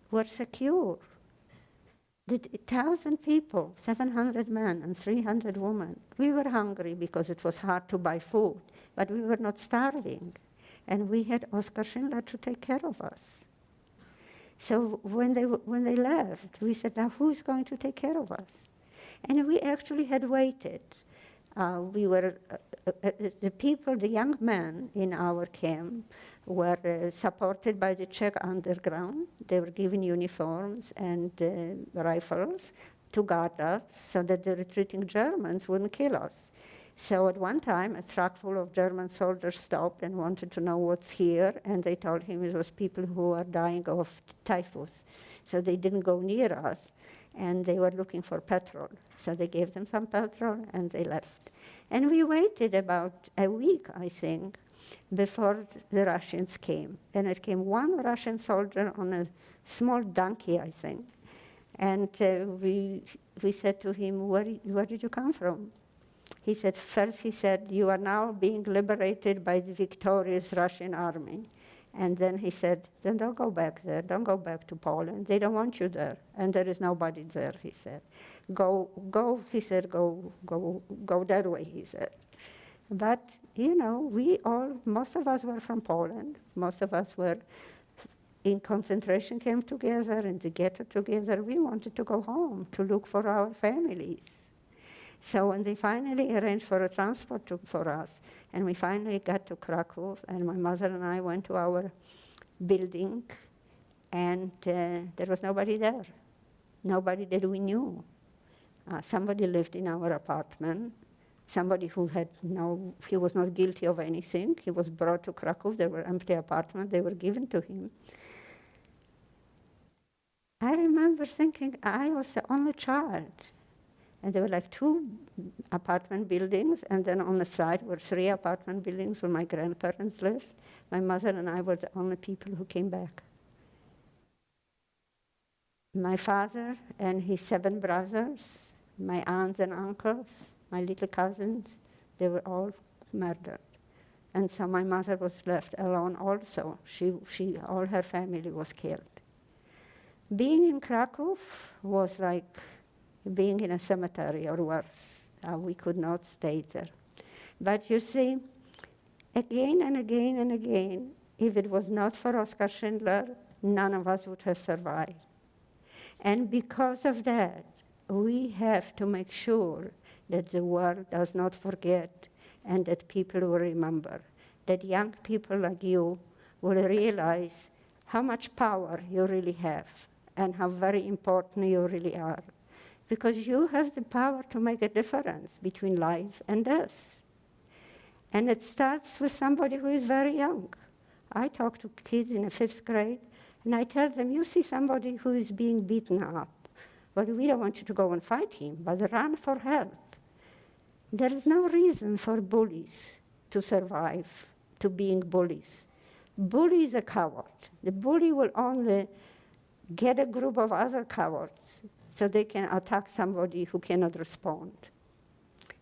were secure. The 1,000 people, 700 men and 300 women, we were hungry because it was hard to buy food, but we were not starving. And we had Oskar Schindler to take care of us. So when they left, we said, now who's going to take care of us? And we actually had waited. The people, the young men in our camp, were supported by the Czech underground. They were given uniforms and rifles to guard us so that the retreating Germans wouldn't kill us. So at one time, a truck full of German soldiers stopped and wanted to know what's here, and they told him it was people who were dying of typhus. So they didn't go near us, and they were looking for petrol. So they gave them some petrol, and they left. And we waited about a week, I think, before the Russians came. And it came one Russian soldier on a small donkey, I think. And we said to him, where did you come from? He said, first he said, you are now being liberated by the victorious Russian army. And then he said, then don't go back there. Don't go back to Poland. They don't want you there. And there is nobody there, he said. Go, he said, go that way, he said. But, most of us were from Poland. Most of us were in concentration camp together, in the ghetto together. We wanted to go home to look for our families. So when they finally arranged for a transport for us, and we finally got to Kracow, and my mother and I went to our building, and there was nobody there, nobody that we knew. Somebody lived in our apartment, somebody who he was not guilty of anything. He was brought to Kracow. There were empty apartments. They were given to him. I remember thinking I was the only child. And there were like 2 apartment buildings, and then on the side were 3 apartment buildings where my grandparents lived. My mother and I were the only people who came back. My father and his 7 brothers, my aunts and uncles, my little cousins, they were all murdered. And so my mother was left alone also. All her family was killed. Being in Krakow was like being in a cemetery or worse. We could not stay there. But you see, again and again and again, if it was not for Oskar Schindler, none of us would have survived. And because of that, we have to make sure that the world does not forget and that people will remember, that young people like you will realize how much power you really have and how very important you really are. Because you have the power to make a difference between life and death. And it starts with somebody who is very young. I talk to kids in the 5th grade, and I tell them, you see somebody who is being beaten up. Well, we don't want you to go and fight him, but run for help. There is no reason for bullies to survive, to being bullies. Bully is a coward. The bully will only get a group of other cowards so they can attack somebody who cannot respond.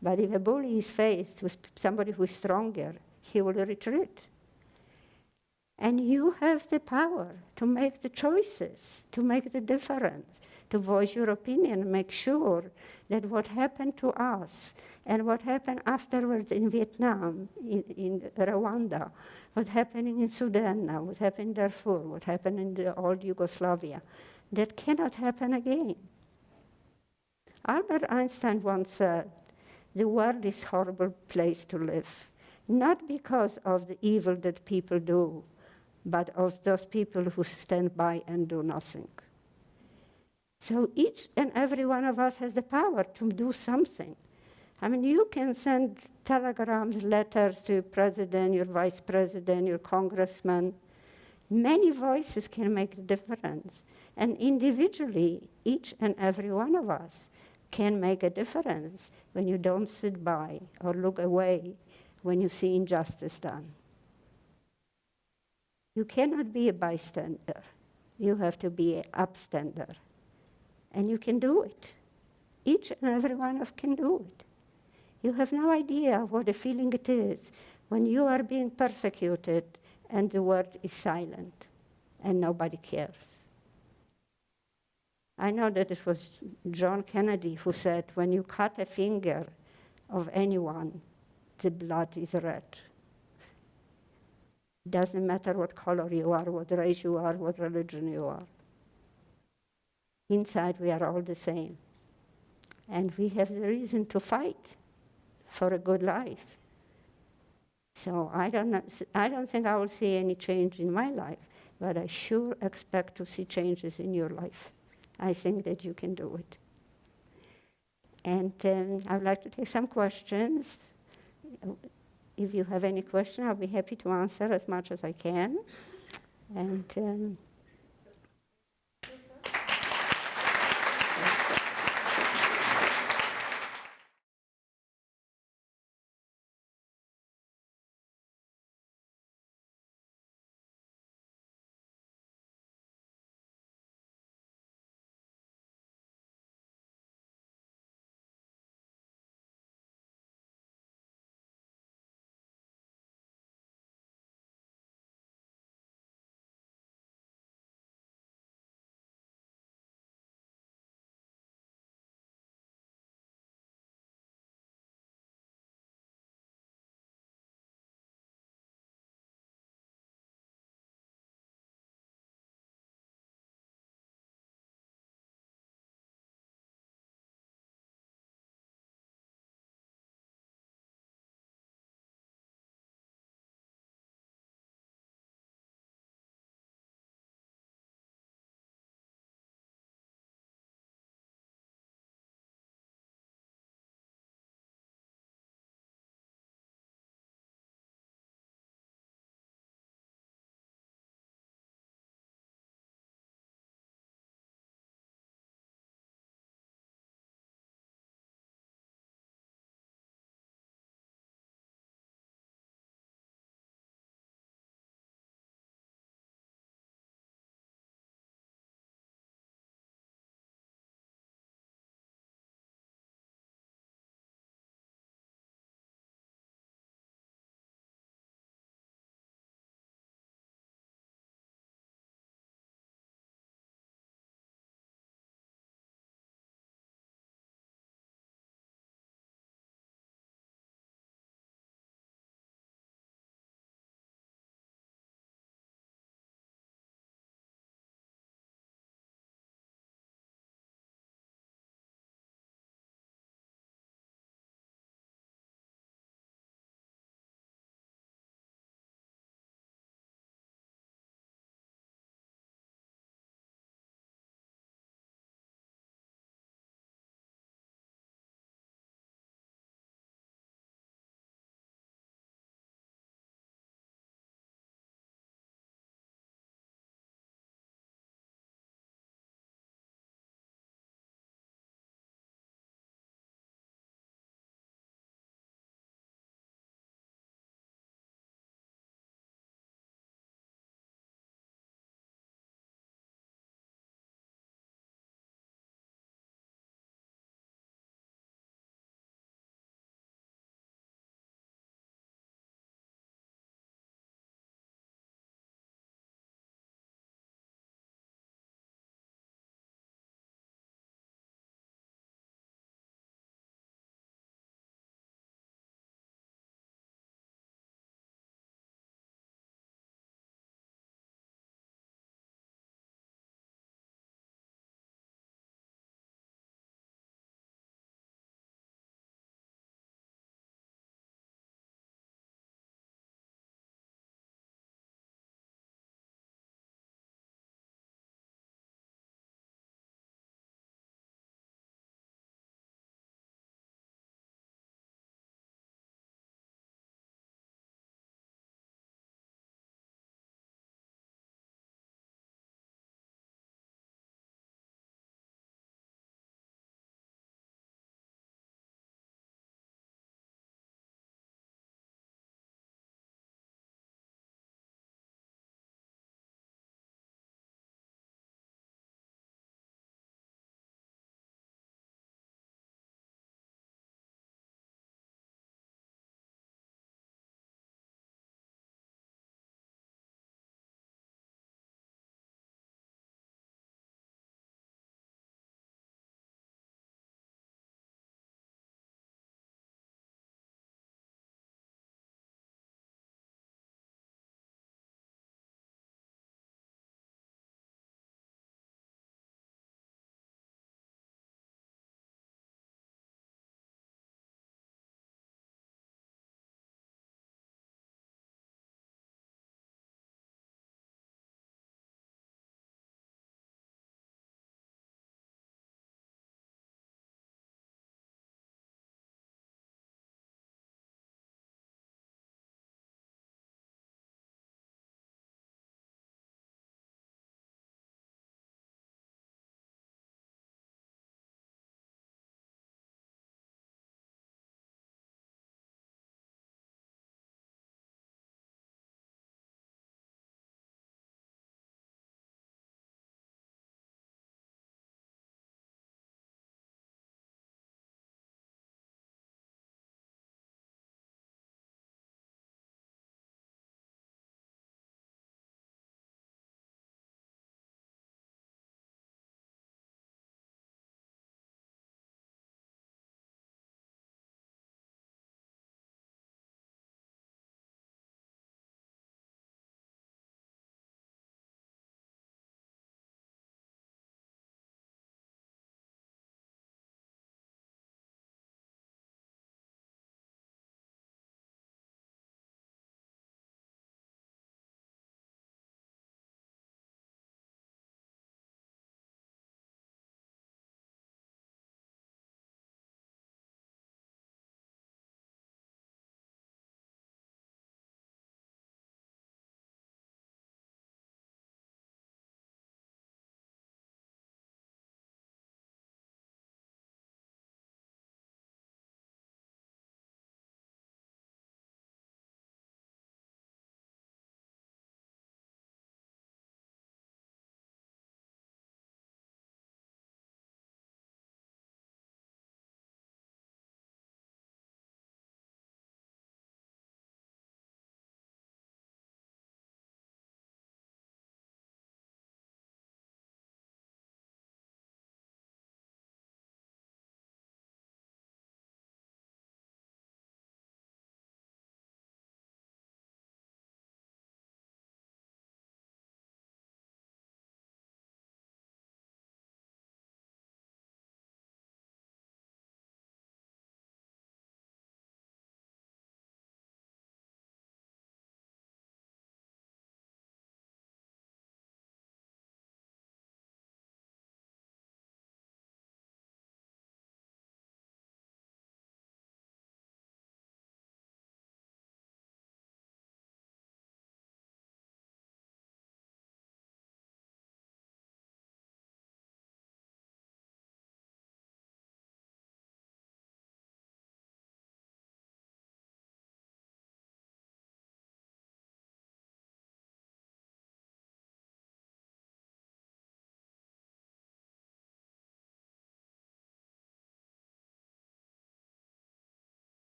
But if a bully is faced with somebody who is stronger, he will retreat. And you have the power to make the choices, to make the difference, to voice your opinion, make sure that what happened to us and what happened afterwards in Vietnam, in Rwanda, what's happening in Sudan now, what happened in Darfur, what happened in the old Yugoslavia, that cannot happen again. Albert Einstein once said, the world is a horrible place to live, not because of the evil that people do, but of those people who stand by and do nothing. So each and every one of us has the power to do something. I mean, you can send telegrams, letters to your president, your vice president, your congressman. Many voices can make a difference. And individually, each and every one of us can make a difference when you don't sit by or look away when you see injustice done. You cannot be a bystander. You have to be an upstander. And you can do it. Each and every one of us can do it. You have no idea what a feeling it is when you are being persecuted and the world is silent and nobody cares. I know that it was John Kennedy who said, when you cut a finger of anyone, the blood is red. Doesn't matter what color you are, what race you are, what religion you are. Inside, we are all the same. And we have the reason to fight for a good life. So I don't think I will see any change in my life, but I sure expect to see changes in your life. I think that you can do it. And I would like to take some questions. If you have any question, I'll be happy to answer as much as I can. And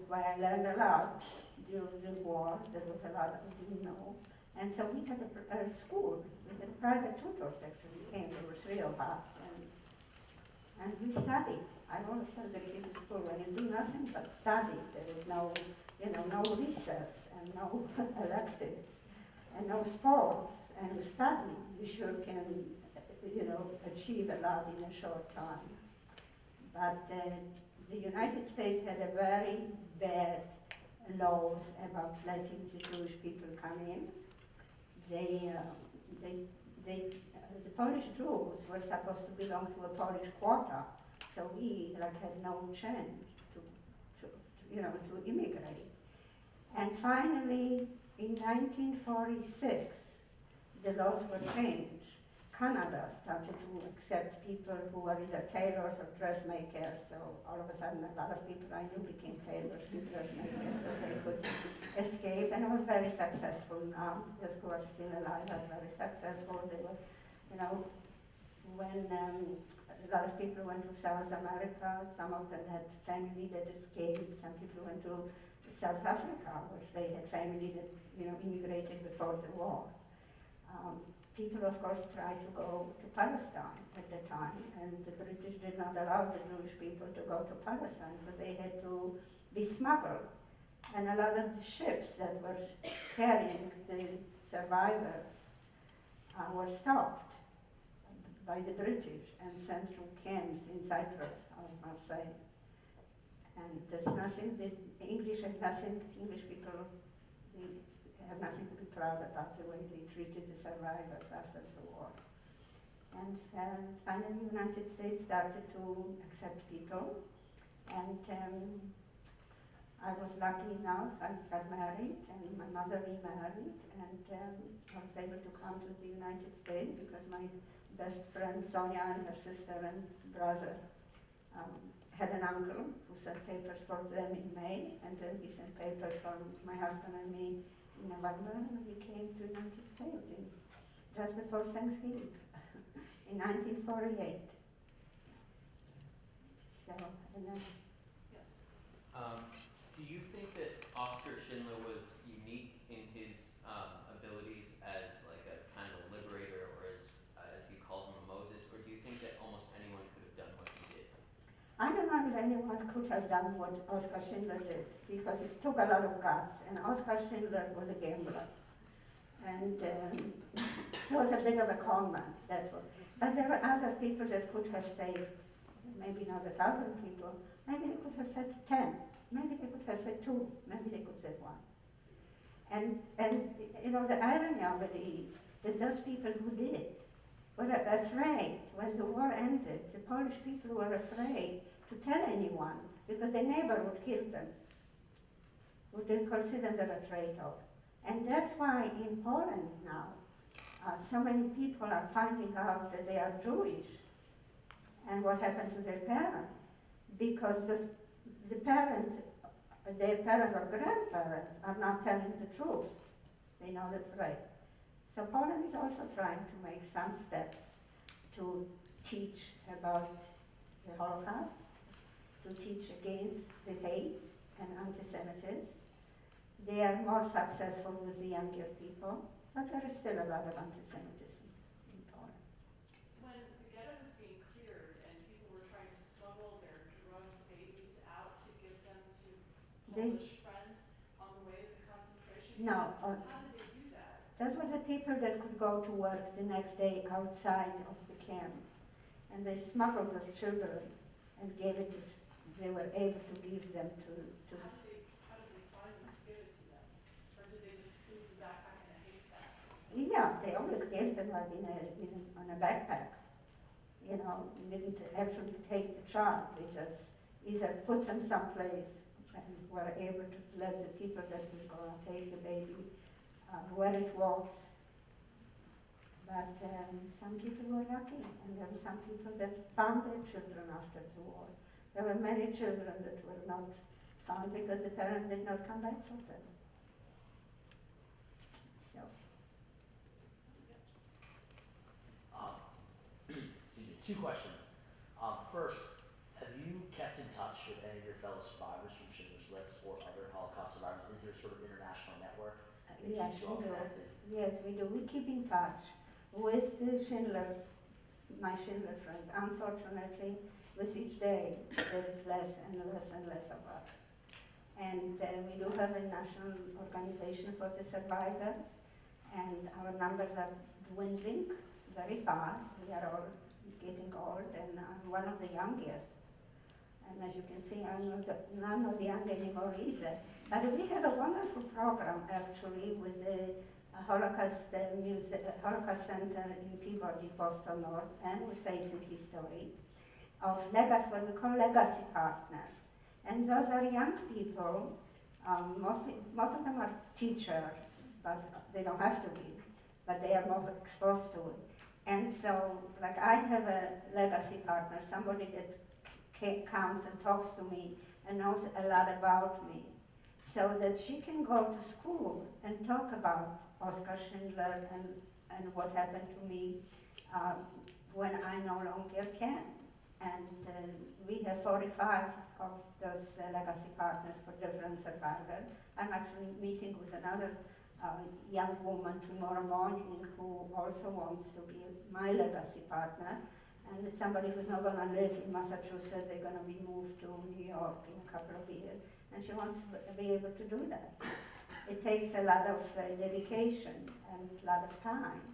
why I learned a lot during the war. There was a lot I didn't know. And so we had a school, we had private tutors actually came, there were 3 of us, and we studied. I always tell the kids in school, when you do nothing but study, there is no, no recess and no electives and no sports, and you study, you sure can, achieve a lot in a short time. But the United States had a very bad laws about letting the Jewish people come in. The Polish Jews were supposed to belong to a Polish quota, so we had no chance to immigrate. And finally, in 1946, the laws were changed. Canada started to accept people who were either tailors or dressmakers, so all of a sudden a lot of people I knew became tailors and dressmakers, so they could escape, and it was very successful now. Those who are still alive are very successful. They were, when a lot of people went to South America, some of them had family that escaped, some people went to South Africa, where they had family that immigrated before the war. People, of course, tried to go to Palestine at the time, and the British did not allow the Jewish people to go to Palestine, so they had to be smuggled. And a lot of the ships that were carrying the survivors were stopped by the British and sent to camps in Cyprus or Marseille. And there's nothing, the English have nothing, English people have nothing to be proud about the way they treated the survivors after the war. And finally the United States started to accept people, and I was lucky enough, I got married, and my mother remarried, and I was able to come to the United States because my best friend Sonia and her sister and brother had an uncle who sent papers for them in May, and then he sent papers for my husband and me in November, and we came to the United States just before Thanksgiving in 1948. So, and then. Yes. Do you think that Oskar Schindler was unique in his abilities as like a kind of liberator, or as you called him, a Moses, or do you think that almost anyone could have done what he did? I don't know if anyone could have done what Oskar Schindler did, because it took a lot of guts, and Oskar Schindler was a gambler. And he was a bit of a con man, that was. But there were other people that could have saved, maybe not 1,000 people, maybe they could have said 10, maybe they could have said 2, maybe they could have said 1. And the irony of it is that those people who did it were afraid. When the war ended, the Polish people were afraid to tell anyone because their neighbor would kill them, would then consider them a traitor. And that's why in Poland now, so many people are finding out that they are Jewish and what happened to their parents, because their parents or grandparents are not telling the truth. They know they're afraid. So Poland is also trying to make some steps to teach about the Holocaust, to teach against the hate and anti-Semitism. They are more successful with the younger people, but there is still a lot of anti-Semitism in Poland. When the ghetto was being cleared and people were trying to smuggle their drugged babies out to give them to Polish friends on the way to the concentration camp, how did they do that? Those were the people that could go to work the next day outside of the camp. And they smuggled those children and gave it to, they were able to give them to How did they find them to give it to them? Or did they just leave the backpack in a haystack? yeah, they always gave them like on a backpack. You didn't actually take the child. They just either put them someplace and were able to let the people that was going to take the baby where it was. But some people were lucky, and there were some people that found their children after the war. There were many children that were not found because the parents did not come back for them. So. Excuse me, 2 questions. First, have you kept in touch with any of your fellow survivors from Schindler's List or there sort of international network that Yes, keeps you we all do. connected? Yes, we do. We keep in touch with the Schindler, my Schindler friends. Unfortunately, with each day, there is less and less and less of us. And we do have a national organization for the survivors, and our numbers are dwindling very fast. We are all getting old, and I'm one of the youngest. And as you can see, I'm not young anymore either. But we have a wonderful program, actually, with the Holocaust Holocaust Center in Peabody, Boston North, and with Facing History, of legacy, what we call legacy partners. And those are young people, most of them are teachers, but they don't have to be, but they are more exposed to it. And so, like, I have a legacy partner, somebody that comes and talks to me and knows a lot about me, so that she can go to school and talk about Oskar Schindler and what happened to me when I no longer can. And we have 45 of those legacy partners for different survivors. I'm actually meeting with another young woman tomorrow morning who also wants to be my legacy partner. And it's somebody who's not going to live in Massachusetts. They're going to be moved to New York in a couple of years. And she wants to be able to do that. It takes a lot of dedication and a lot of time.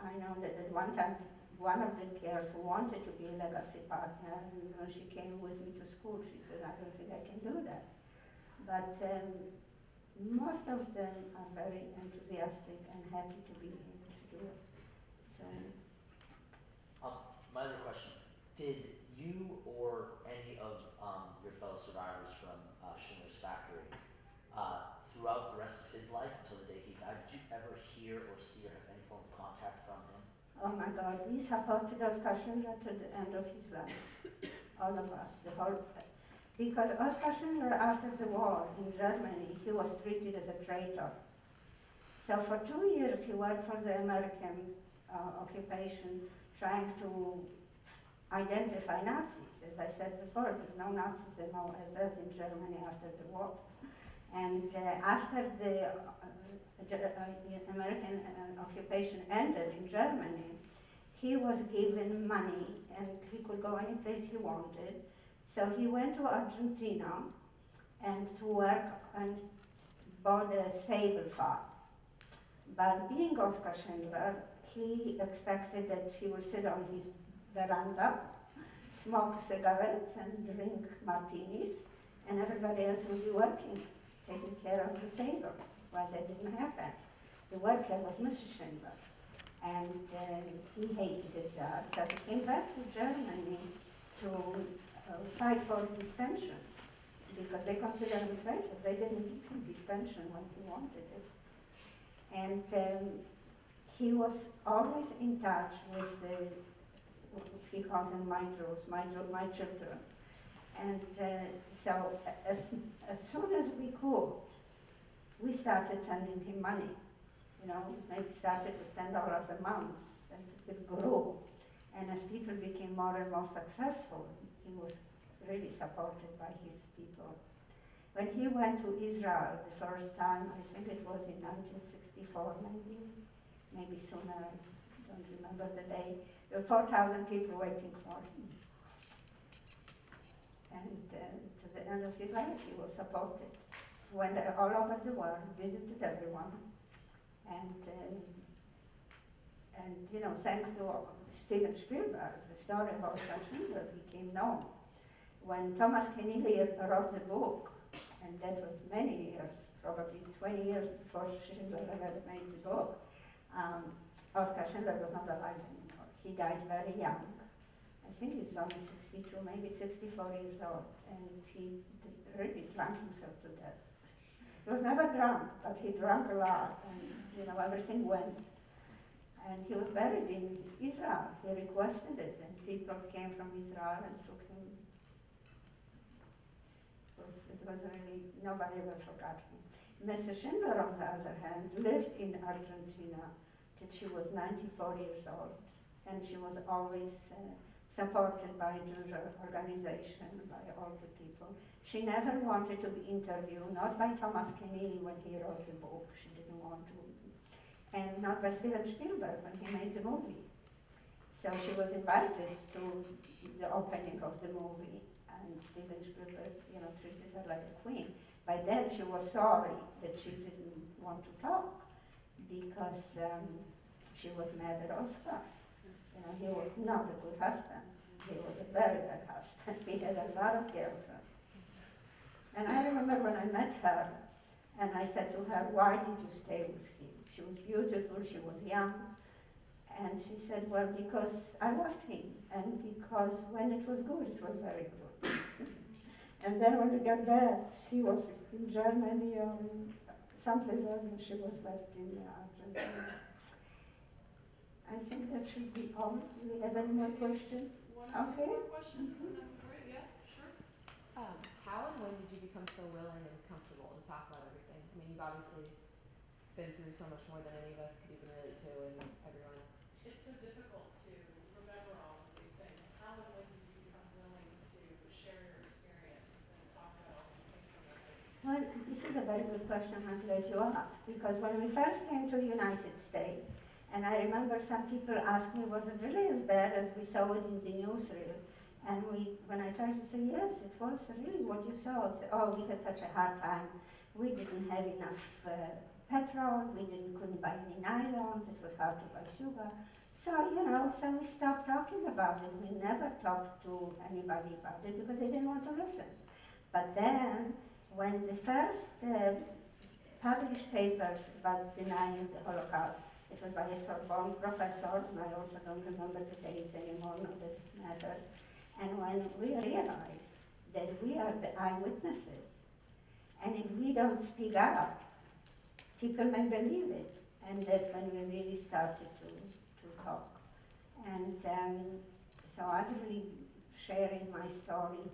I know that at one time, one of the girls who wanted to be a legacy partner, and when she came with me to school, she said, I don't think I can do that. But most of them are very enthusiastic and happy to be able to do it. So. My other question, did you or any of your fellow survivors from Schindler's Factory, throughout the rest of his life until the day he died, did you ever hear or see or have any form of contact from him? Oh my God, we supported Oskar Schindler to the end of his life. All of us, the whole, because Oskar Schindler, after the war in Germany, he was treated as a traitor. So for 2 years he worked for the American occupation, trying to identify Nazis. As I said before, there were no Nazis and no SS in Germany after the war. And after the American occupation ended in Germany, he was given money and he could go any place he wanted. So he went to Argentina and to work and bought a sable farm. But being Oskar Schindler, he expected that he would sit on his veranda, smoke cigarettes and drink martinis, and everybody else would be working, taking care of the sables. Well, that didn't happen. The worker was Mr. Schindler, and he hated his job, so he came back to Germany to fight for his pension, because they considered him a traitor. They didn't give him his pension when he wanted it. And he was always in touch with he called them my Jews, my children. And so as soon as we could, we started sending him money. You know, maybe started with $10 a month, and it grew. And as people became more and more successful, he was really supported by his people. When he went to Israel the first time, I think it was in 1964, maybe sooner, I don't remember the day, there were 4,000 people waiting for him. And to the end of his life, he was supported. Went all over the world, visited everyone, and you know, thanks to Steven Spielberg, the story of Oskar Schindler became known. When Thomas Keneally wrote the book, and that was many years, probably 20 years before Schindler ever made the book, Oskar Schindler was not alive anymore. He died very young. I think he was only 62, maybe 64 years old, and he really drank himself to death. He was never drunk, but he drank a lot, and you know, everything went. And he was buried in Israel. He requested it, and people came from Israel and took him. It was really, nobody ever forgot him. Mrs. Schindler, on the other hand, lived in Argentina till she was 94 years old, and she was always supported by Jewish organization, by all the people. She never wanted to be interviewed, not by Thomas Keneally when he wrote the book, she didn't want to, and not by Steven Spielberg when he made the movie. So she was invited to the opening of the movie, and Steven Spielberg, treated her like a queen. By then she was sorry that she didn't want to talk because she was mad at Oskar. He was not a good husband. He was a very bad husband. He had a lot of girlfriends. And I remember when I met her, and I said to her, why did you stay with him? She was beautiful, she was young. And she said, well, because I loved him, and because when it was good, it was very good. And then when it got bad, he was in Germany or in someplace else, and she was left in Argentina. I think that should be all. Do we have any more questions? One or two more questions, and then great, yeah, sure. How and when did you become so willing and comfortable to talk about everything? I mean, you've obviously been through so much more than any of us could even relate to, and everyone. It's so difficult to remember all of these things. How and when did you become willing to share your experience and talk about all these painful things? Well, this is a very good question. I'm glad you asked, because when we first came to the United States, and I remember some people asked me, was it really as bad as we saw it in the newsreels? And when I tried to say, yes, it was really what you saw. I said, oh, we had such a hard time. We didn't have enough petrol. We couldn't buy any nylons. It was hard to buy sugar. So, so we stopped talking about it. We never talked to anybody about it because they didn't want to listen. But then, when the first published papers about denying the Holocaust, it was by a Sorbonne professor, and I also don't remember the dates anymore, not that it matters. And when we realized that we are the eyewitnesses, and if we don't speak up, people may believe it. And that's when we really started to talk. And so I've been sharing my story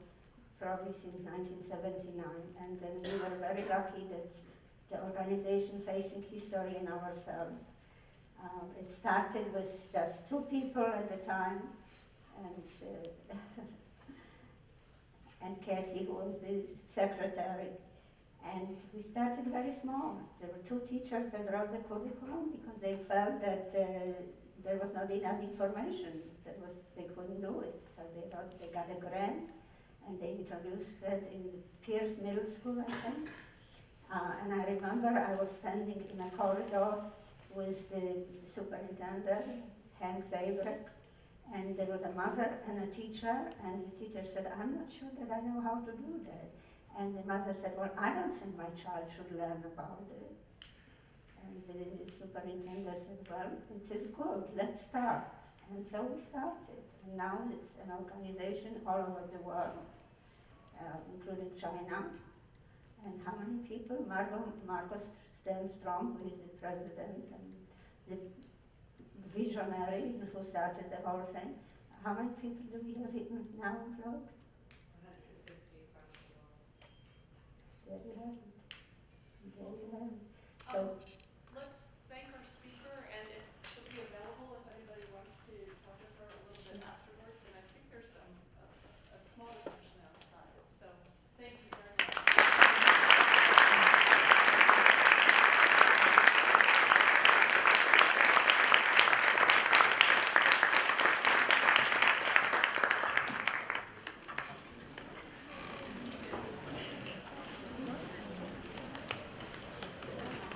probably since 1979. And then we were very lucky that the organization Facing History and Ourselves, it started with just 2 people at the time, and Kathy, who was the secretary. And we started very small. There were 2 teachers that wrote the curriculum because they felt that there was not enough information. They couldn't do it. So they got a grant, and they introduced it in Pierce Middle School, I think. And I remember I was standing in a corridor with the superintendent, Hank Zabrak, and there was a mother and a teacher, and the teacher said, I'm not sure that I know how to do that. And the mother said, well, I don't think my child should learn about it. And the superintendent said, well, it is good, let's start. And so we started. And now it's an organization all over the world, including China. And how many people? Marcos Stenström, who is the president and the visionary who started the whole thing. How many people do we have now employed? 150 across the world. There you have it. There you have it. So